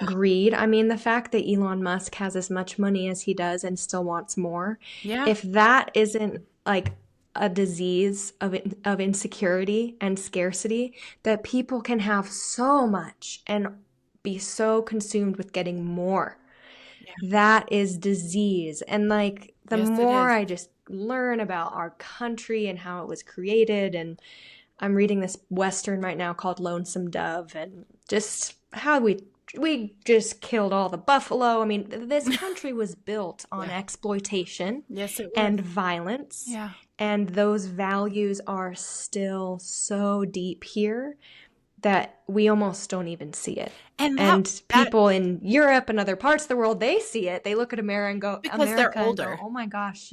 Greed. I mean, the fact that Elon Musk has as much money as he does and still wants more. If that isn't like a disease of insecurity and scarcity, that people can have so much and be so consumed with getting more. That is disease. And like, the more I just learn about our country and how it was created, and I'm reading this Western right now called Lonesome Dove, and just how we just killed all the buffalo. I mean, this country was built on exploitation and violence. And those values are still so deep here that we almost don't even see it. And people in Europe and other parts of the world, they see it. They look at America because they're older. And go, oh my gosh,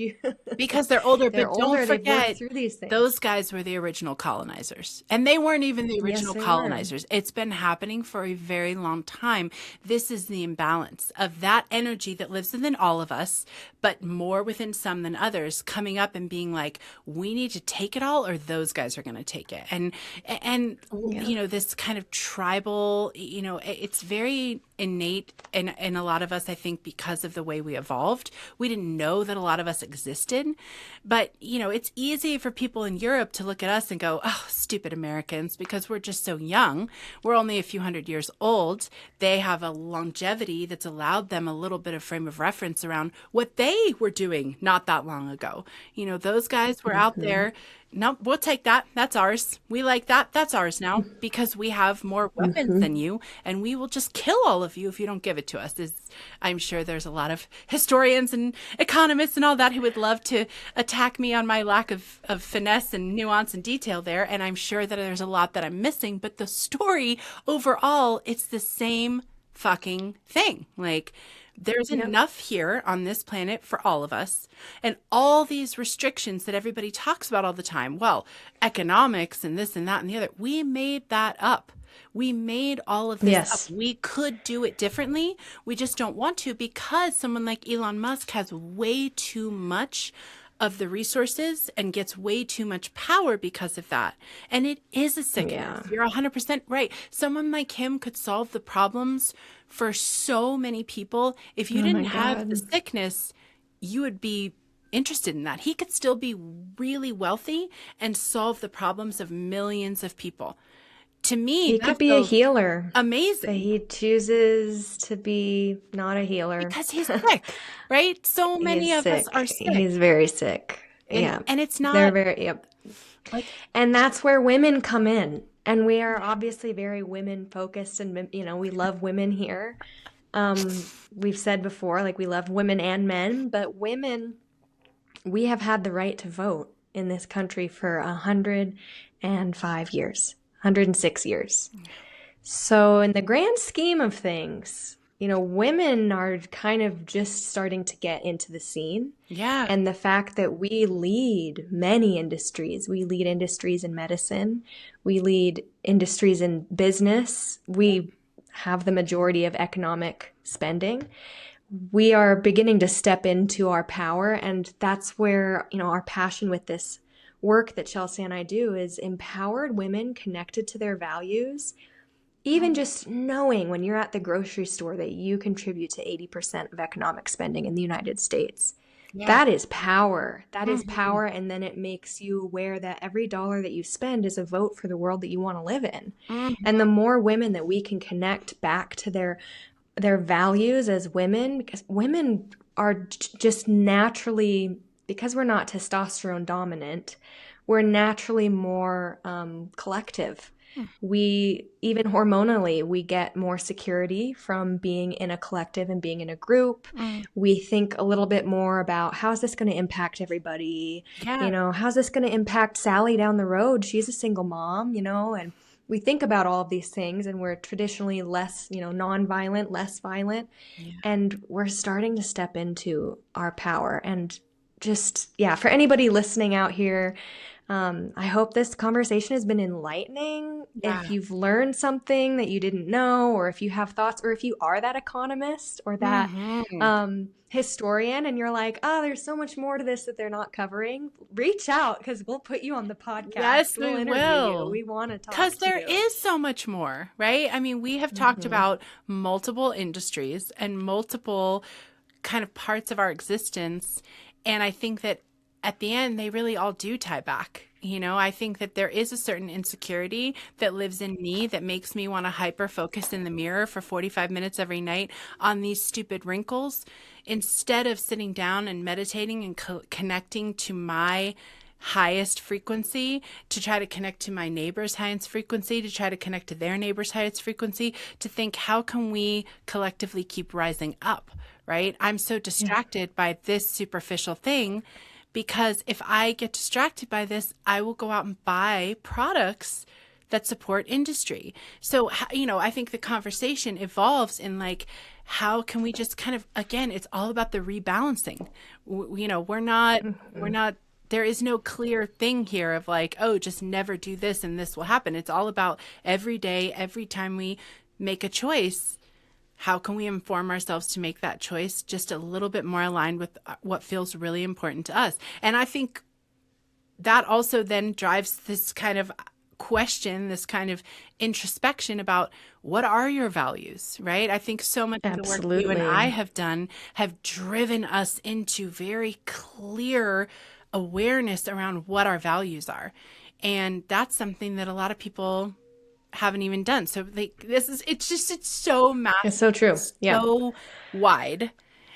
because they're older. They're but older, don't forget, through these things. Those guys were the original colonizers, and they weren't even the original colonizers. It's been happening for a very long time. This is the imbalance of that energy that lives within all of us, but more within some than others, coming up and being like, we need to take it all, or those guys are going to take it. And this kind of tribal, it's very innate in a lot of us, I think, because of the way we evolved. We didn't know that a lot of us existed. But, you know, it's easy for people in Europe to look at us and go, oh, stupid Americans, because we're just so young. We're only a few hundred years old. They have a longevity that's allowed them a little bit of frame of reference around what they were doing not that long ago. You know, those guys were out there. No, we'll take that. That's ours. We like that. That's ours now because we have more weapons than you, and we will just kill all of you if you don't give it to us. I'm sure there's a lot of historians and economists and all that who would love to attack me on my lack of finesse and nuance and detail there, and I'm sure that there's a lot that I'm missing, but the story overall, it's the same fucking thing. Like, there's enough here on this planet for all of us. And all these restrictions that everybody talks about all the time, well, economics and this and that and the other, we made that up. We made all of this up. We could do it differently. We just don't want to because someone like Elon Musk has way too much of the resources and gets way too much power because of that. And it is a sickness. You're 100% right. Someone like him could solve the problems for so many people. If you didn't have the sickness, you would be interested in that. He could still be really wealthy and solve the problems of millions of people. To me, he could be a healer. Amazing. But he chooses to be not a healer. Because he's sick, right? So many of us are sick. He's very sick. And it's not... They're very... And that's where women come in. And we are obviously very women focused and, you know, we love women here. We've said before, like, we love women and men, but women, we have had the right to vote in this country for 105 years. 106 years. So in the grand scheme of things, you know, women are kind of just starting to get into the scene. Yeah. And the fact that we lead many industries, we lead industries in medicine, we lead industries in business, we have the majority of economic spending. We are beginning to step into our power, and that's where, you know, our passion with this work that Chelsea and I do is empowered women connected to their values. Even just knowing when you're at the grocery store that you contribute to 80% of economic spending in the United States. Yeah. That is power. That is power. And then it makes you aware that every dollar that you spend is a vote for the world that you want to live in. And the more women that we can connect back to their values as women, because women are just naturally, because we're not testosterone dominant, we're naturally more collective. We, even hormonally, we get more security from being in a collective and being in a group. We think a little bit more about how's this going to impact everybody? You know, how's this going to impact Sally down the road? She's a single mom, you know, and we think about all of these things, and we're traditionally less, you know, nonviolent, less violent. And we're starting to step into our power. And just, for anybody listening out here, I hope this conversation has been enlightening. If you've learned something that you didn't know, or if you have thoughts, or if you are that economist or that historian and you're like, oh, there's so much more to this that they're not covering, reach out, because we'll put you on the podcast. Yes, we'll interview you. We want to talk to you. Because there is so much more, right? I mean, we have talked about multiple industries and multiple kind of parts of our existence. And I think that at the end, they really all do tie back. You know, I think that there is a certain insecurity that lives in me that makes me want to hyper focus in the mirror for 45 minutes every night on these stupid wrinkles instead of sitting down and meditating and connecting to my highest frequency, to try to connect to my neighbor's highest frequency, to try to connect to their neighbor's highest frequency, to think, how can we collectively keep rising up, right? I'm so distracted by this superficial thing. Because if I get distracted by this, I will go out and buy products that support industry. So, you know, I think the conversation evolves in like, how can we just kind of, again, it's all about the rebalancing. You know, we're not, there is no clear thing here of like, oh, just never do this and this will happen. It's all about every day, every time we make a choice, how can we inform ourselves to make that choice just a little bit more aligned with what feels really important to us? And I think that also then drives this kind of question, this kind of introspection about what are your values, right? I think so much of the work you and I Absolutely. have done have driven us into very clear awareness around what our values are. And that's something that a lot of people haven't even done. So it's so It's massive, so true. it's Yeah. so wide.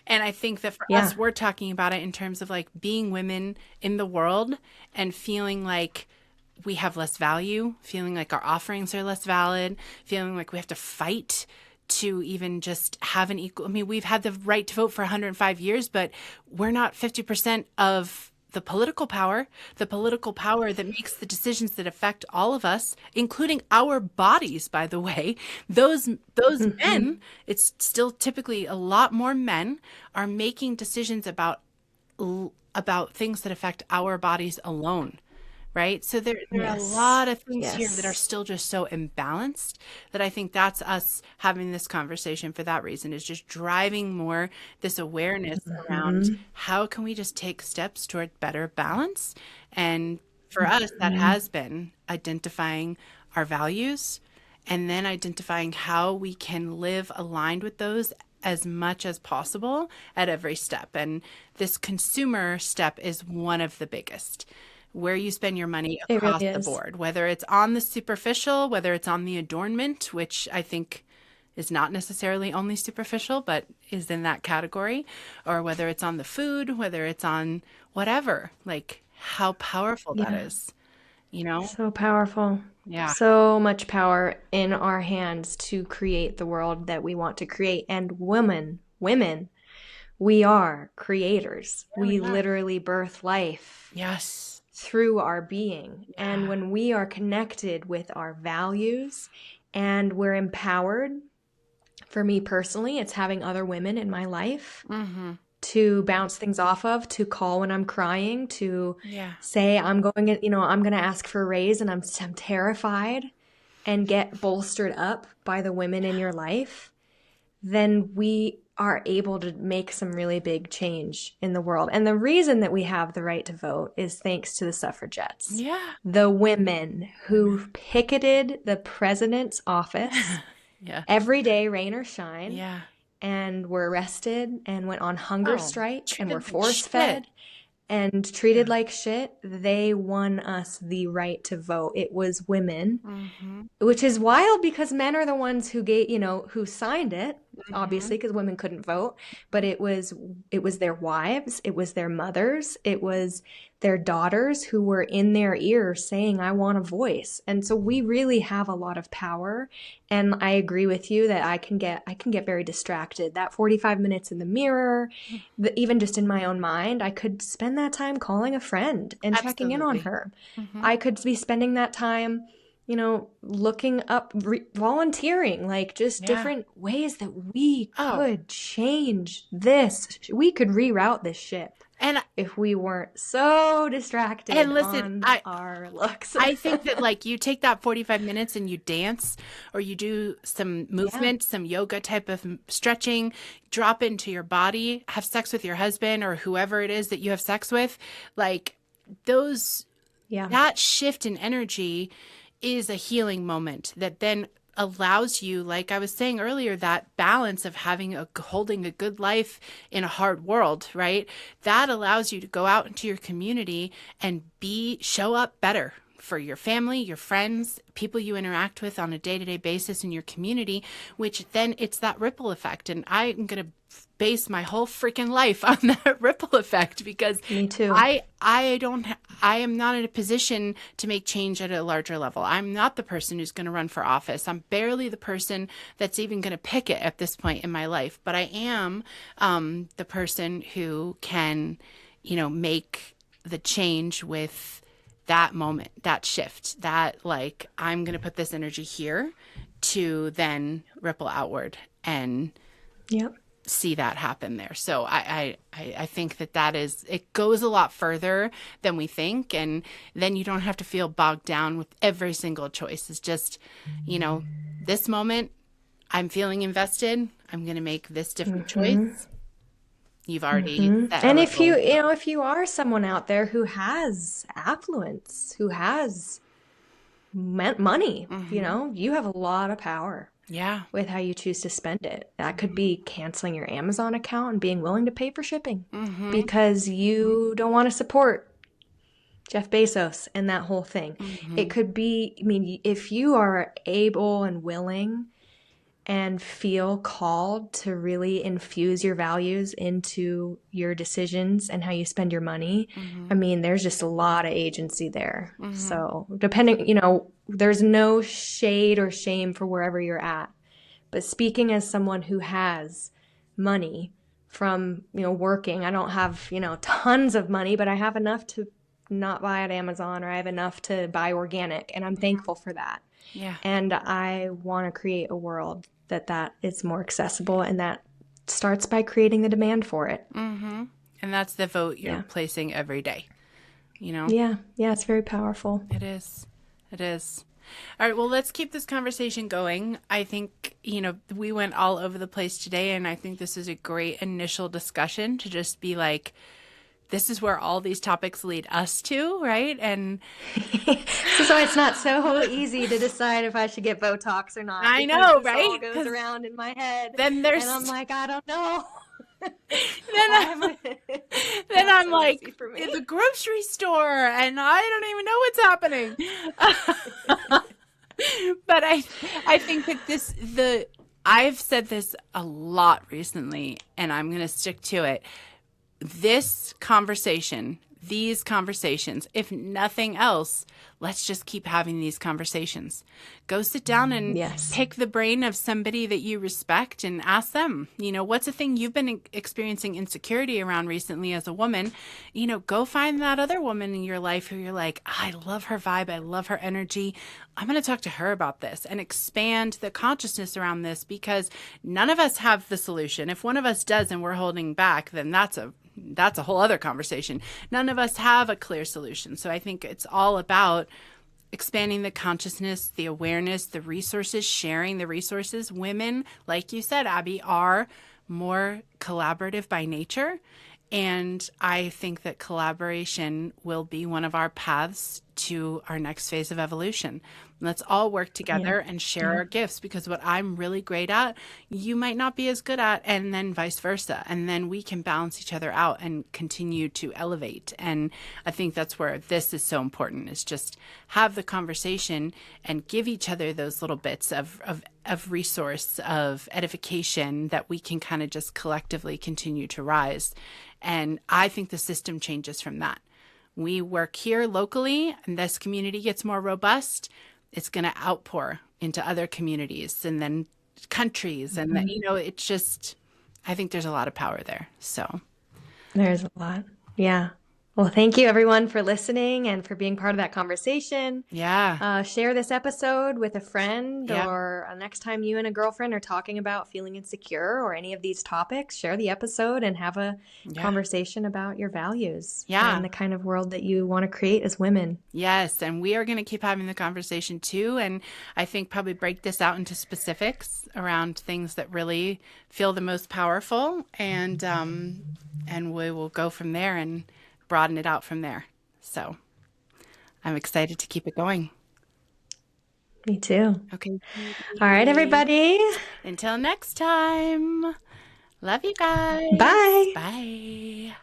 And I think that for Yeah. us, we're talking about it in terms of like being women in the world and feeling like we have less value, feeling like our offerings are less valid, feeling like we have to fight to even just have an equal. I mean, we've had the right to vote for 105 years, but we're not 50% of the political power that makes the decisions that affect all of us, including our bodies, by the way. Those Hmm. men, it's still typically a lot more men are making decisions about things that affect our bodies alone, right? So there are a Yes. lot of things here that are Yes. still just so imbalanced that I think that's us having this conversation for that reason, is just driving more this awareness around Hmm. how can we just take steps toward better balance. And for us, that Hmm. has been identifying our values and then identifying how we can live aligned with those as much as possible at every step. And this consumer step is one of the biggest, where you spend your money It across really the is. board, whether it's on the superficial, whether it's on the adornment, which I think is not necessarily only superficial, but is in that category, or whether it's on the food, whether it's on whatever, like how powerful that Yeah. is, you know? So powerful. Yeah. So much power in our hands to create the world that we want to create. And women, we are creators. Yeah, we We are. literally birth life Yes. through our being. And Yeah. when we are connected with our values and we're empowered, for me personally, it's having other women in my life Mm-hmm. to bounce things off of, to call when I'm crying, to Yeah. say I'm going to ask for a raise and I'm terrified, and get bolstered up by the women in your life, then we are able to make some really big change in the world. And the reason that we have the right to vote is thanks to the suffragettes, Yeah. the women who picketed the president's office Yeah. every day, rain or shine, Yeah. and were arrested and went on hunger Oh, strike and were treated like force shit. fed and Yeah. treated like shit. They won us the right to vote. It was women, Mm-hmm. which is wild because men are the ones who who signed it, Mm-hmm. obviously, because women couldn't vote. But it was their wives, it was their mothers, it was their daughters who were in their ear saying, I want a voice. And so we really have a lot of power. And I agree with you that I can get very distracted. That 45 minutes in the mirror, even just in my own mind, I could spend that time calling a friend and checking in on Absolutely. her. Mm-hmm. I could be spending that time, looking up, volunteering, like just Yeah. different ways that we Oh, could change this. We could reroute this ship and if we weren't so distracted listen, on our looks. I think that like you take that 45 minutes and you dance or you do some Yeah. movement, some yoga type of stretching, drop into your body, have sex with your husband or whoever it is that you have sex with, like those Yeah. that shift in energy is a healing moment that then allows you, like I was saying earlier, that balance of holding a good life in a hard world, right? That allows you to go out into your community and show up better for your family, your friends, people you interact with on a day-to-day basis in your community, which then it's that ripple effect. And I'm going to base my whole freaking life on that ripple effect because Me too. I am not in a position to make change at a larger level. I'm not the person who's going to run for office. I'm barely the person that's even going to pick it at this point in my life. But I am the person who can, make the change with that moment, that shift, that like I'm going to put this energy here to then ripple outward and Yep. see that happen there. So I think that is, it goes a lot further than we think. And then you don't have to feel bogged down with every single choice. It's just, this moment I'm feeling invested. I'm going to make this different Hmm. choice. You've already set a And if ripple. if you are someone out there who has affluence, who has money. You have a lot of power with how you choose to spend it. That could be canceling your Amazon account and being willing to pay for shipping because you don't want to support Jeff Bezos and that whole thing. It could be, if you are able and willing and feel called to really infuse your values into your decisions and how you spend your money, there's just a lot of agency there. So depending, there's no shade or shame for wherever you're at. But speaking as someone who has money from, working, I don't have, tons of money, but I have enough to not buy at Amazon, or I have enough to buy organic, and I'm thankful for that. Yeah. And I want to create a world that is more accessible, and that starts by creating the demand for it. And that's the vote you're placing every day, Yeah, it's very powerful. It is. All right, well, let's keep this conversation going. I think, we went all over the place today, and I think this is a great initial discussion to just be like, this is where all these topics lead us to, right? And so it's not so easy to decide if I should get Botox or not. I know, right? All goes around in my head. And I'm like, I don't know. then I'm like, it's a grocery store, and I don't even know what's happening. But I think that I've said this a lot recently, and I'm going to stick to it. These conversations, if nothing else, let's just keep having these conversations. Go sit down and pick the brain of somebody that you respect and ask them, what's a thing you've been experiencing insecurity around recently as a woman? Go find that other woman in your life who you're like, I love her vibe. I love her energy. I'm going to talk to her about this and expand the consciousness around this, because none of us have the solution. If one of us does and we're holding back, then that's a whole other conversation. None of us have a clear solution. So I think it's all about expanding the consciousness, the awareness, the resources, sharing the resources. Women, like you said, Abby, are more collaborative by nature. And I think that collaboration will be one of our paths to our next phase of evolution. Let's all work together and share our gifts, because what I'm really great at, you might not be as good at, and then vice versa. And then we can balance each other out and continue to elevate. And I think that's where this is so important, is just have the conversation and give each other those little bits of resource, of edification, that we can kind of just collectively continue to rise. And I think the system changes from that. We work here locally, and this community gets more robust. It's going to outpour into other communities and then countries. And then, it's just, I think there's a lot of power there. So there's a lot. Yeah. Well, thank you everyone for listening and for being part of that conversation. Yeah. Share this episode with a friend, or next time you and a girlfriend are talking about feeling insecure or any of these topics, share the episode and have a conversation about your values and the kind of world that you want to create as women. Yes. And we are going to keep having the conversation too. And I think probably break this out into specifics around things that really feel the most powerful. And we will go from there and broaden it out from there. So I'm excited to keep it going. Me too. Okay. All right, everybody. Until next time. Love you guys. Bye. Bye.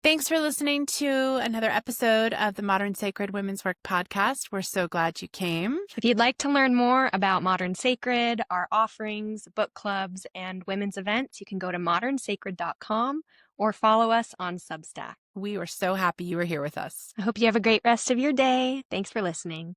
Thanks for listening to another episode of the Modern Sacred Women's Work podcast. We're so glad you came. If you'd like to learn more about Modern Sacred, our offerings, book clubs, and women's events, you can go to modernsacred.com or follow us on Substack. We were so happy you were here with us. I hope you have a great rest of your day. Thanks for listening.